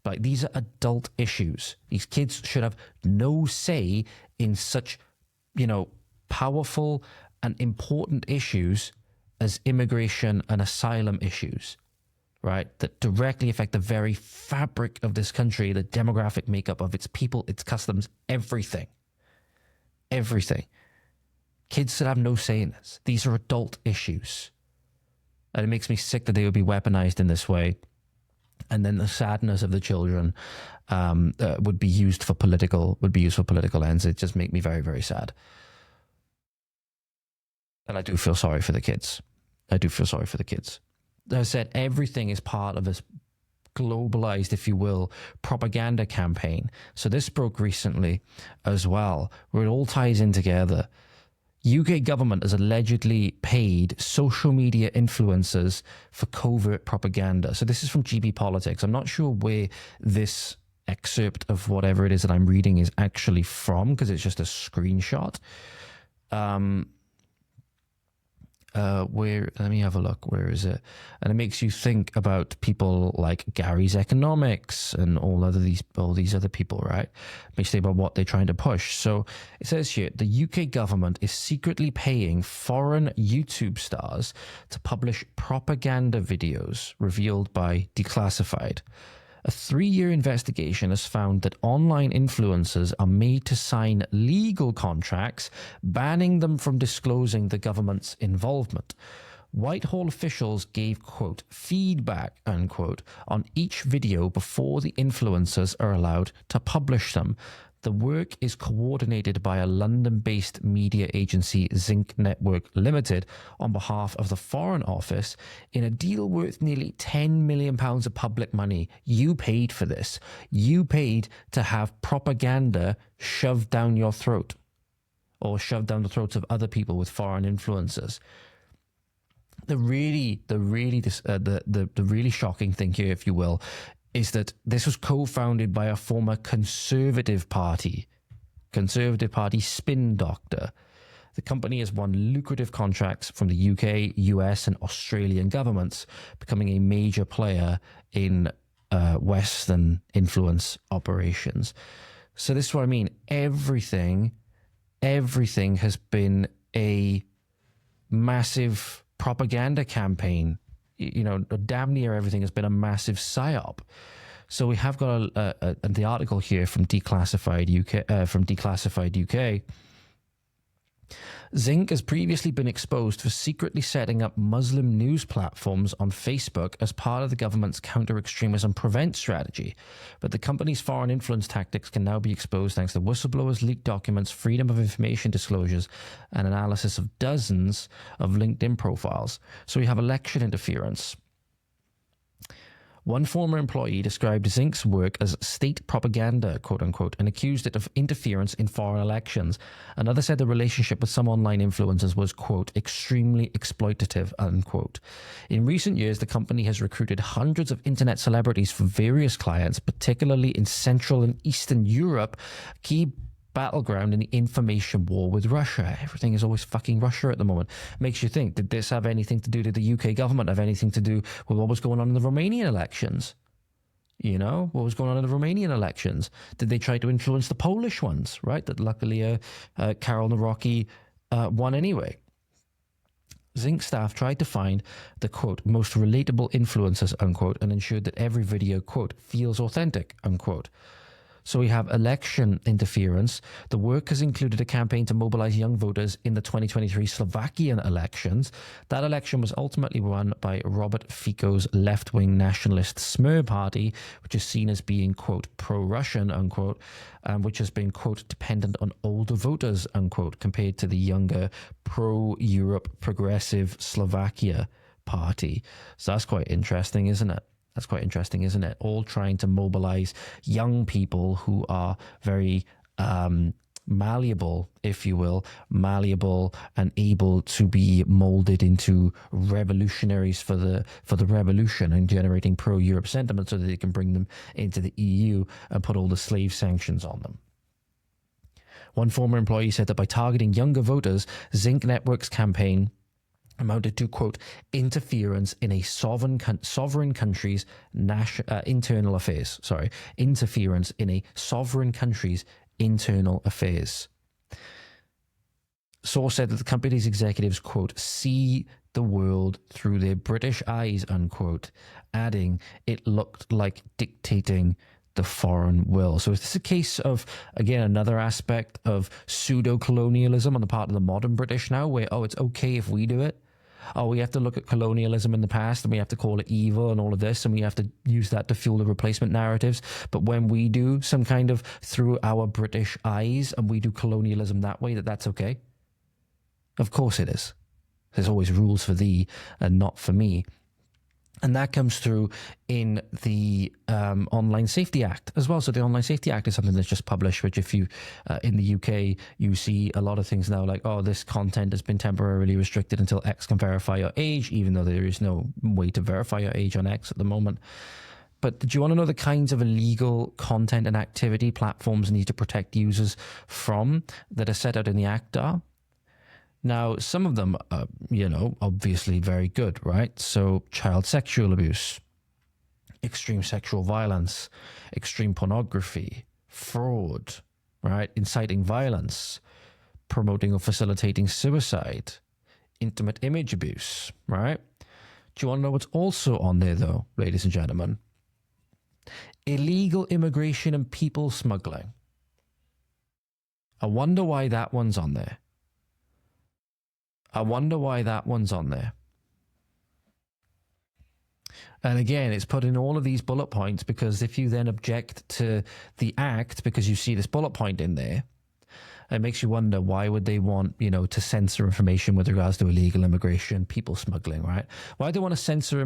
Like, these are adult issues. These kids should have no say in such, powerful and important issues as immigration and asylum issues, right? That directly affect the very fabric of this country, the demographic makeup of its people, its customs, everything. Everything. Kids should have no say in this. These are adult issues. And it makes me sick that they would be weaponized in this way. And then the sadness of the children would be used for political ends. It just makes me very, very sad. And I do feel sorry for the kids. As I said, everything is part of this globalized, if you will, propaganda campaign. So this broke recently as well, where it all ties in together. UK government has allegedly paid social media influencers for covert propaganda. So this is from GB Politics. I'm not sure where this excerpt of whatever it is that I'm reading is actually from, because it's just a screenshot. Let me have a look. Where is it? And it makes you think about people like Gary's Economics and all these other people, right? It makes you think about what they're trying to push. So it says here, the UK government is secretly paying foreign YouTube stars to publish propaganda videos revealed by Declassified. A 3-year investigation has found that online influencers are made to sign legal contracts banning them from disclosing the government's involvement. Whitehall officials gave, quote, feedback, unquote, on each video before the influencers are allowed to publish them. The work is coordinated by a London-based media agency, Zinc Network Limited, on behalf of the Foreign Office in a deal worth nearly £10 million of public money. You paid for this. You paid to have propaganda shoved down your throat, or shoved down the throats of other people with foreign influences. The really shocking thing here, if you will, is that this was co-founded by a former Conservative Party spin doctor. The company has won lucrative contracts from the UK, US, and Australian governments, becoming a major player in Western influence operations. So this is what I mean. Everything has been a massive propaganda campaign. Damn near everything has been a massive psyop. So we have got the article here from Declassified UK. Zinc has previously been exposed for secretly setting up Muslim news platforms on Facebook as part of the government's counter-extremism prevent strategy. But the company's foreign influence tactics can now be exposed thanks to whistleblowers, leaked documents, freedom of information disclosures, and analysis of dozens of LinkedIn profiles. So we have election interference. One former employee described Zinc's work as state propaganda, quote unquote, and accused it of interference in foreign elections. Another said the relationship with some online influencers was, quote, extremely exploitative, unquote. In recent years, the company has recruited hundreds of internet celebrities for various clients, particularly in Central and Eastern Europe, key battleground in the information war with Russia. Everything is always fucking Russia at the moment. Makes you think, did this have anything to do, did the UK government have anything to do with what was going on in the Romanian elections? What was going on in the Romanian elections? Did they try to influence the Polish ones, right? That luckily Karol Nawrocki won anyway. Zinc staff tried to find the, quote, most relatable influencers, unquote, and ensured that every video, quote, feels authentic, unquote. So we have election interference. The work has included a campaign to mobilize young voters in the 2023 Slovakian elections. That election was ultimately won by Robert Fico's left-wing nationalist Smer party, which is seen as being, quote, pro-Russian, unquote, which has been, quote, dependent on older voters, unquote, compared to the younger pro-Europe progressive Slovakia party. So that's quite interesting, isn't it? That's quite interesting, isn't it? All trying to mobilize young people who are very malleable, if you will, malleable and able to be molded into revolutionaries for the revolution and generating pro-Europe sentiment so that they can bring them into the EU and put all the slave sanctions on them. One former employee said that by targeting younger voters, Zinc Network's campaign amounted to, quote, interference in a sovereign country's internal affairs. Sorry, interference in a sovereign country's internal affairs. Source said that the company's executives, quote, see the world through their British eyes, unquote, adding it looked like dictating the foreign will. So is this a case of, again, another aspect of pseudo-colonialism on the part of the modern British now, where, oh, it's okay if we do it? Oh, we have to look at colonialism in the past and we have to call it evil and all of this, and we have to use that to fuel the replacement narratives. But when we do some kind of through our British eyes and we do colonialism that way, that's okay? Of course it is. There's always rules for thee and not for me. And that comes through in the Online Safety Act as well. So the Online Safety Act is something that's just published, which if you, in the UK, you see a lot of things now like, oh, this content has been temporarily restricted until X can verify your age, even though there is no way to verify your age on X at the moment. But do you want to know the kinds of illegal content and activity platforms need to protect users from that are set out in the Act are? Now, some of them are, obviously very good, right? So child sexual abuse, extreme sexual violence, extreme pornography, fraud, right? Inciting violence, promoting or facilitating suicide, intimate image abuse, right? Do you want to know what's also on there, though, ladies and gentlemen? Illegal immigration and people smuggling. I wonder why that one's on there. And again, it's put in all of these bullet points because if you then object to the Act because you see this bullet point in there, it makes you wonder, why would they want, to censor information with regards to illegal immigration, people smuggling, right? Why do they want to censor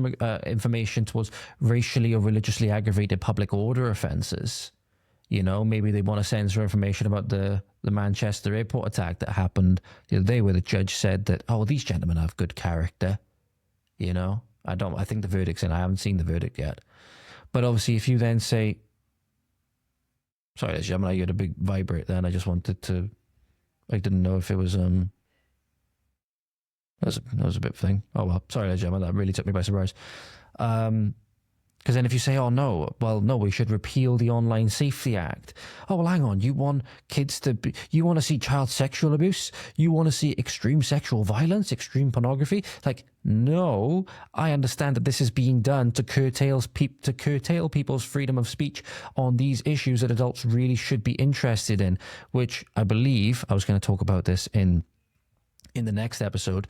information towards racially or religiously aggravated public order offences? Maybe they want to censor information about the Manchester airport attack that happened the other day, where the judge said that, oh, these gentlemen have good character. I think the verdict's in. I haven't seen the verdict yet. But obviously, if you then say, sorry, ladies and gentlemen, you had a big vibrate there, and I just wanted to, I didn't know if it was, that was a bit thing. Oh, well, sorry, ladies and gentlemen, that really took me by surprise. Because then if you say, oh, no, we should repeal the Online Safety Act. Oh, well, hang on. You want kids you want to see child sexual abuse? You want to see extreme sexual violence, extreme pornography? Like, no, I understand that this is being done to curtail people's freedom of speech on these issues that adults really should be interested in, which I believe, I was going to talk about this in the next episode,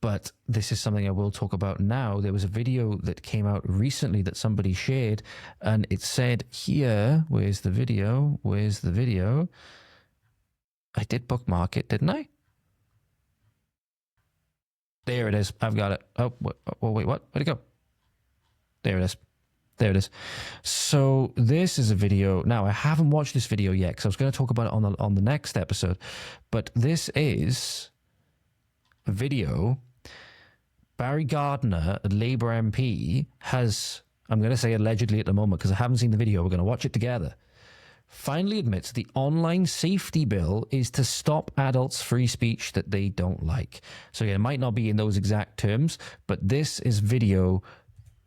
but this is something I will talk about now. There was a video that came out recently that somebody shared, and it said here, where's the video? I did bookmark it, didn't I? There it is. I've got it. Oh, wait, what? Where'd it go? There it is. So this is a video. Now, I haven't watched this video yet because I was going to talk about it on the next episode, but this is a video. Barry Gardiner, a Labour MP, has, I'm going to say allegedly at the moment because I haven't seen the video, we're going to watch it together, finally admits the online safety bill is to stop adults' free speech that they don't like. So yeah, it might not be in those exact terms, but this is video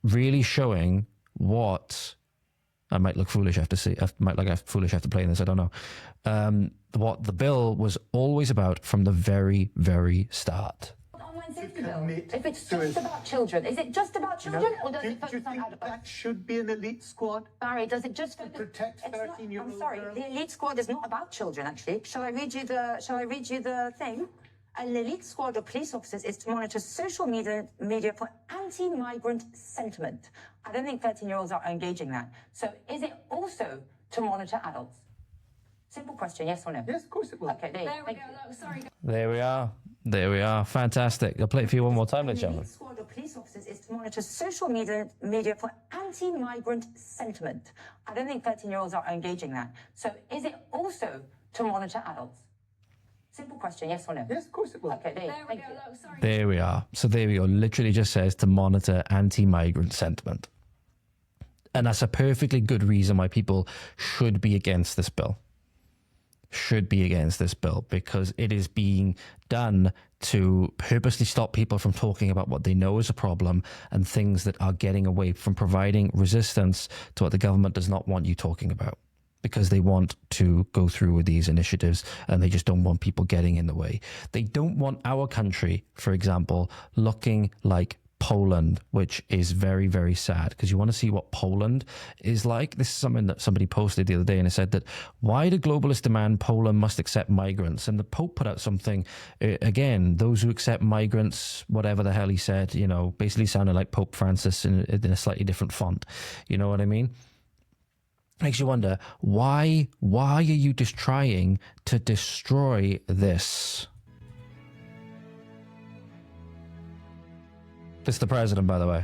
really showing what, I might look foolish after playing this, I don't know, what the bill was always about from the very, very start. Online commit if it's to just about children, is it just about children, or does do it you focus on think adults? that should be an elite squad? Barry, does it just protect it's not- 13-year-old I'm sorry, girls? the elite squad is not about children. Actually, shall I read you the thing? An elite squad of police officers is to monitor social media for anti-migrant sentiment. I don't think 13-year-olds are engaging that. So, is it also to monitor adults? Simple question, yes or no? Yes, of course it will. Okay, there we go. Look, sorry. There we are. There we are. Fantastic. I'll play it for you one more time, ladies and The elite gentlemen. squad of police officers is to monitor social media for anti-migrant sentiment. I don't think 13-year-olds are engaging that. So, is it also to monitor adults? Simple question, yes or no? Yes, of course it will. Okay, there we go. Look, sorry. There we are. So there we go. Literally just says to monitor anti-migrant sentiment. And that's a perfectly good reason why people should be against this bill. Should be against this bill, because it is being done to purposely stop people from talking about what they know is a problem and things that are getting away from providing resistance to what the government does not want you talking about, because they want to go through with these initiatives and they just don't want people getting in the way. They don't want our country, for example, looking like Poland, which is very, very sad, because you want to see what Poland is like. This is something that somebody posted the other day, and it said that why do globalists demand Poland must accept migrants? And the Pope put out something, again, those who accept migrants, whatever the hell he said, you know, basically sounded like Pope Francis in a slightly different font. You know what I mean? Makes you wonder, why are you just trying to destroy this? This is the president, by the way.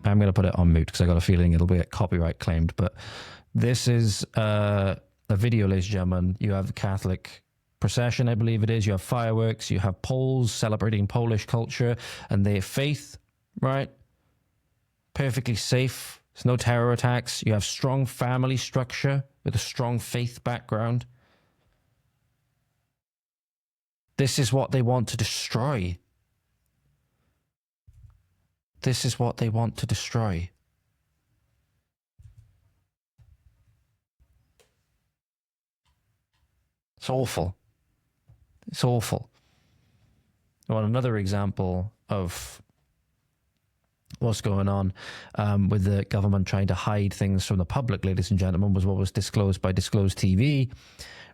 I'm going to put it on mute because I got a feeling it'll be copyright claimed. But this is a video, ladies and gentlemen. You have the Catholic procession, I believe it is. You have fireworks. You have Poles celebrating Polish culture and their faith, right? Perfectly safe. There's no terror attacks. You have strong family structure with a strong faith background. This is what they want to destroy. This is what they want to destroy. It's awful. It's awful. Well, another example of what's going on with the government trying to hide things from the public, ladies and gentlemen, was what was disclosed by Disclosed TV.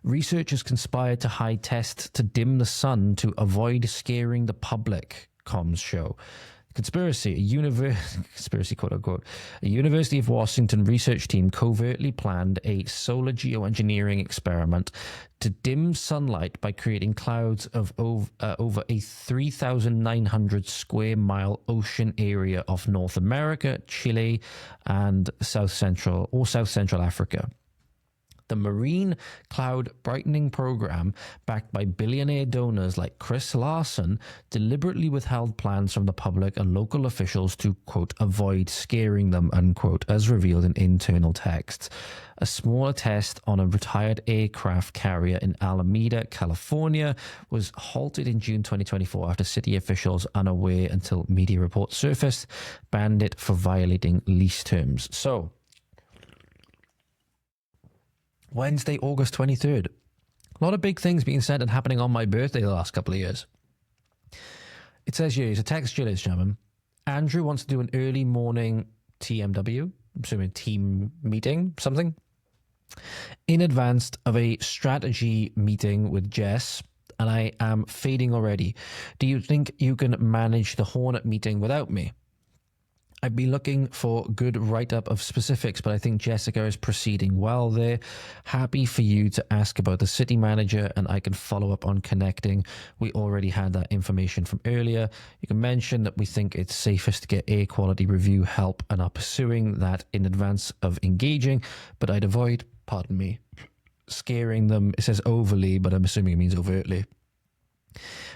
Researchers conspired to hide tests to dim the sun to avoid scaring the public, comms show. Conspiracy, conspiracy, quote unquote. A University of Washington research team covertly planned a solar geoengineering experiment to dim sunlight by creating clouds of over a 3,900 square mile ocean area of North America, Chile, and South Central Africa. The Marine Cloud Brightening Program, backed by billionaire donors like Chris Larson, deliberately withheld plans from the public and local officials to, quote, avoid scaring them, unquote, as revealed in internal texts. A smaller test on a retired aircraft carrier in Alameda, California, was halted in June 2024 after city officials, unaware until media reports surfaced, banned it for violating lease terms. So, Wednesday, August 23rd. A lot of big things being said and happening on my birthday the last couple of years. It says here, it's a text here, ladies and gentlemen. Andrew wants to do an early morning TMW, I'm assuming team meeting, something, in advance of a strategy meeting with Jess, and I am fading already. Do you think you can manage the Hornet meeting without me? I'd be looking for good write-up of specifics, but I think Jessica is proceeding well there. Happy for you to ask about the city manager, and I can follow up on connecting. We already had that information from earlier. You can mention that we think it's safest to get air quality review help and are pursuing that in advance of engaging, but I'd avoid, pardon me, scaring them. It says overly, but I'm assuming it means overtly.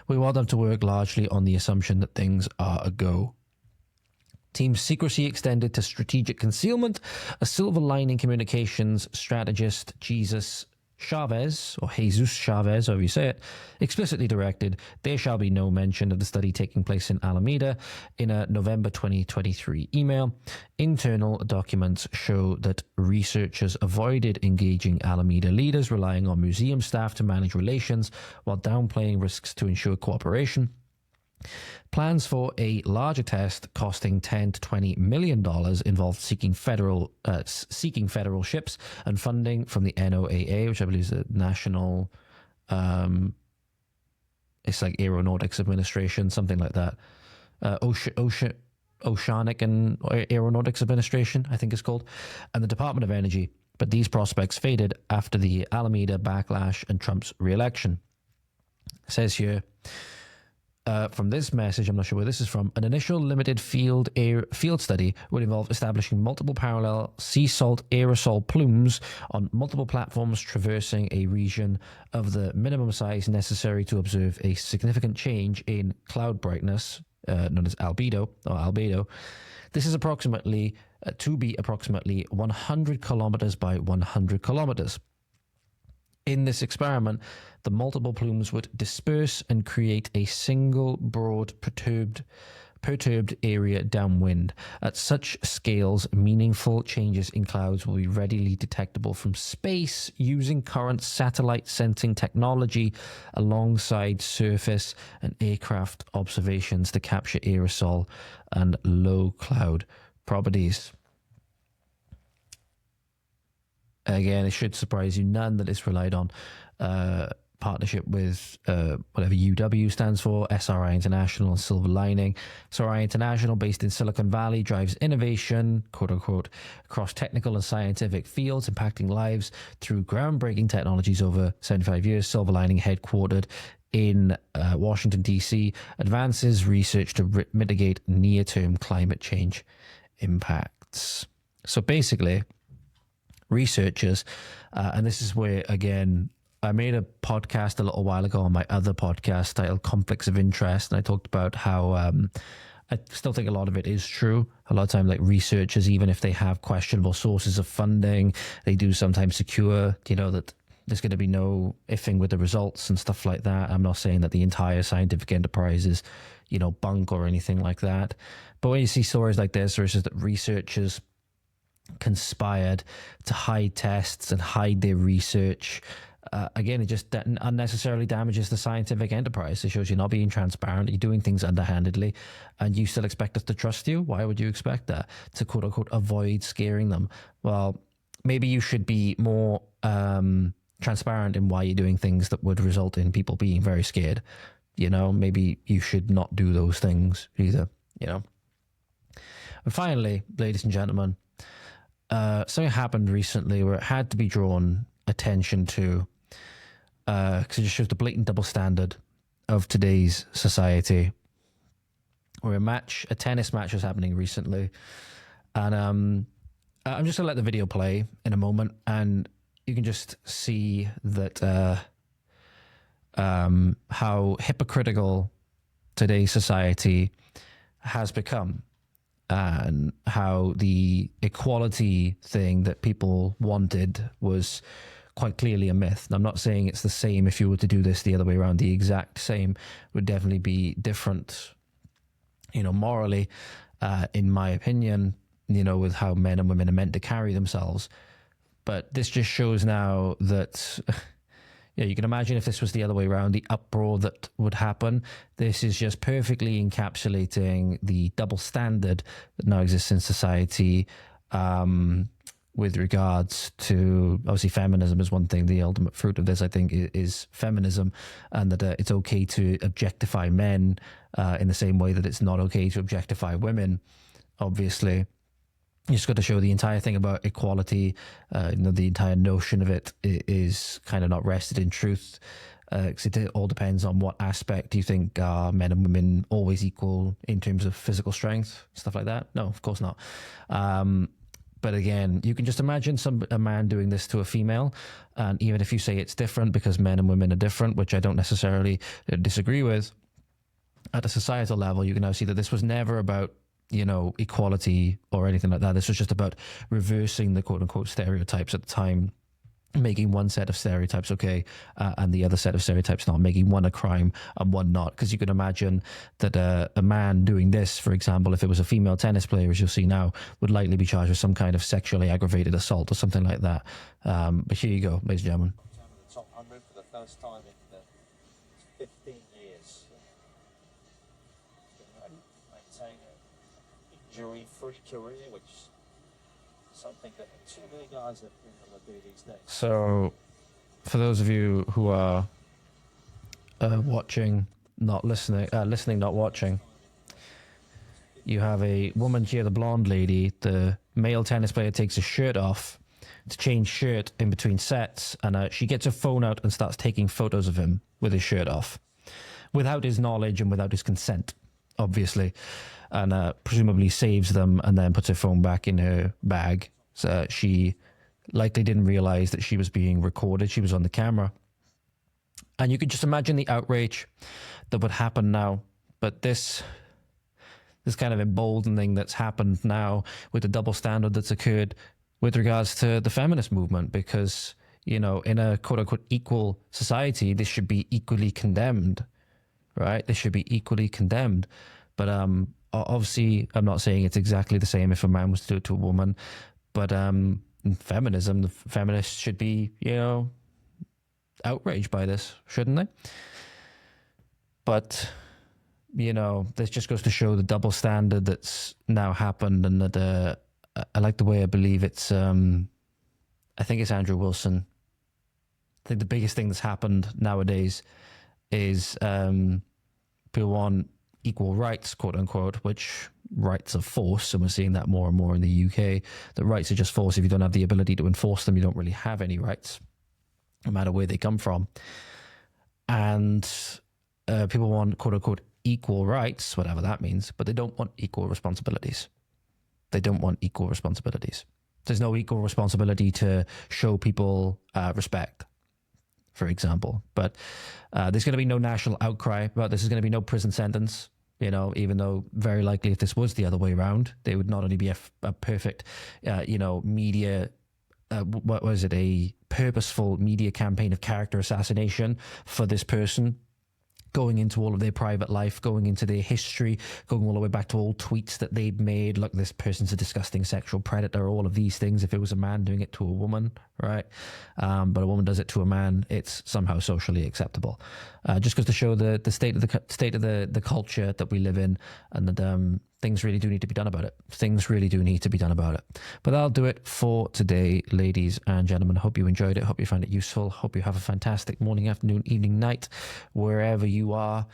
We want them to work largely on the assumption that things are a go. Team secrecy extended to strategic concealment. A silver lining communications strategist, Jesus Chavez, or Jesus Chavez, however you say it, explicitly directed there shall be no mention of the study taking place in Alameda in a November 2023 email. Internal documents show that researchers avoided engaging Alameda leaders, relying on museum staff to manage relations while downplaying risks to ensure cooperation. Plans for a larger test costing $10 to $20 million involved seeking federal ships and funding from the NOAA, which I believe is the National, it's like Aeronautics Administration, something like that. Oceanic and Aeronautics Administration, I think it's called, and the Department of Energy. But these prospects faded after the Alameda backlash and Trump's re-election. It says here, from this message, I'm not sure where this is from, an initial limited field study would involve establishing multiple parallel sea salt aerosol plumes on multiple platforms traversing a region of the minimum size necessary to observe a significant change in cloud brightness, known as albedo. This is approximately 100 kilometers by 100 kilometers. In this experiment, the multiple plumes would disperse and create a single broad perturbed area downwind. At such scales, meaningful changes in clouds will be readily detectable from space using current satellite sensing technology alongside surface and aircraft observations to capture aerosol and low cloud properties. Again, it should surprise you none that it's relied on partnership with whatever UW stands for, SRI International and Silver Lining. SRI International, based in Silicon Valley, drives innovation, quote unquote, across technical and scientific fields, impacting lives through groundbreaking technologies over 75 years. Silver Lining, headquartered in Washington, D.C., advances research to mitigate near-term climate change impacts. So basically, researchers, and this is where, again, I made a podcast a little while ago on my other podcast titled Conflicts of Interest, and I talked about how I still think a lot of it is true. A lot of time, like, researchers, even if they have questionable sources of funding, they do sometimes secure, that there's going to be no iffing with the results and stuff like that. I'm not saying that the entire scientific enterprise is, bunk or anything like that. But when you see stories like this, where it's just that researchers conspired to hide tests and hide their research, again, it just unnecessarily damages the scientific enterprise. It shows you're not being transparent, you're doing things underhandedly, and you still expect us to trust you? Why would you expect that? To quote unquote avoid scaring them. Well, maybe you should be more transparent in why you're doing things that would result in people being very scared. Maybe you should not do those things either, And finally, ladies and gentlemen, something happened recently where it had to be drawn attention to, because it just shows the blatant double standard of today's society. Where a tennis match was happening recently, and I'm just gonna let the video play in a moment, and you can just see that how hypocritical today's society has become, and how the equality thing that people wanted was quite clearly a myth. And I'm not saying it's the same if you were to do this the other way around. The exact same would definitely be different, morally, in my opinion, with how men and women are meant to carry themselves. But this just shows now that, you can imagine if this was the other way around, the uproar that would happen. This is just perfectly encapsulating the double standard that now exists in society, with regards to, obviously, feminism is one thing. The ultimate fruit of this, I think, is feminism, and that it's okay to objectify men in the same way that it's not okay to objectify women, obviously. You just got to show the entire thing about equality, the entire notion of it is kind of not rested in truth, because it all depends on what aspect you think are men and women always equal in terms of physical strength, stuff like that. No, of course not. But again, you can just imagine a man doing this to a female, and even if you say it's different because men and women are different, which I don't necessarily disagree with, at a societal level, you can now see that this was never about equality or anything like that. This was just about reversing the quote-unquote stereotypes at the time making one set of stereotypes okay and the other set of stereotypes not, making one a crime and one not. Because you can imagine that a man doing this, for example, if it was a female tennis player, as you'll see now, would likely be charged with some kind of sexually aggravated assault or something like that. But here you go, ladies and gentlemen. The top 100 for the first time in 15 years. Maintain an injury-free career, which is something that too many guys have been able to do these days. So, for those of you who are watching, not listening, listening, not watching, you have a woman here, the blonde lady. The male tennis player takes his shirt off to change shirt in between sets, and she gets her phone out and starts taking photos of him with his shirt off, without his knowledge and without his consent, obviously, and presumably saves them and then puts her phone back in her bag. So she likely didn't realize that she was being recorded. She was on the camera. And you could just imagine the outrage that would happen now. But this kind of emboldening that's happened now with the double standard that's occurred with regards to the feminist movement, because, you know, in a quote-unquote equal society, this should be equally condemned, right? This should be equally condemned. But obviously, I'm not saying it's exactly the same if a man was to do it to a woman, but feminism, the feminists should be, you know, outraged by this, shouldn't they? But, you know, this just goes to show the double standard that's now happened, and that I like the way I believe it's, I think it's Andrew Wilson. I think the biggest thing that's happened nowadays is people want equal rights, quote unquote, which rights are force, and we're seeing that more and more in the UK. The rights are just force. If you don't have the ability to enforce them, you don't really have any rights, no matter where they come from. And people want, quote unquote, equal rights, whatever that means, but they don't want equal responsibilities. They don't want equal responsibilities. There's no equal responsibility to show people respect, for example. But there's going to be no national outcry about this. There's going to be no prison sentence, you know, even though very likely if this was the other way around, they would not only be a perfect, you know, media, what was it, a purposeful media campaign of character assassination for this person, going into all of their private life, going into their history, going all the way back to old tweets that they'd made. Look, this person's a disgusting sexual predator, all of these things. If it was a man doing it to a woman, right? But a woman does it to a man, it's somehow socially acceptable. Just goes to show the state of the culture that we live in, and that things really do need to be done about it. Things really do need to be done about it. But that'll do it for today, ladies and gentlemen. Hope you enjoyed it. Hope you found it useful. Hope you have a fantastic morning, afternoon, evening, night, wherever you are.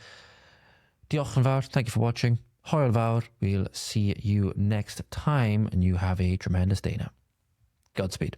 Diolch yn fawr. Thank you for watching. Hwyl fawr. We'll see you next time, and you have a tremendous day now. Godspeed.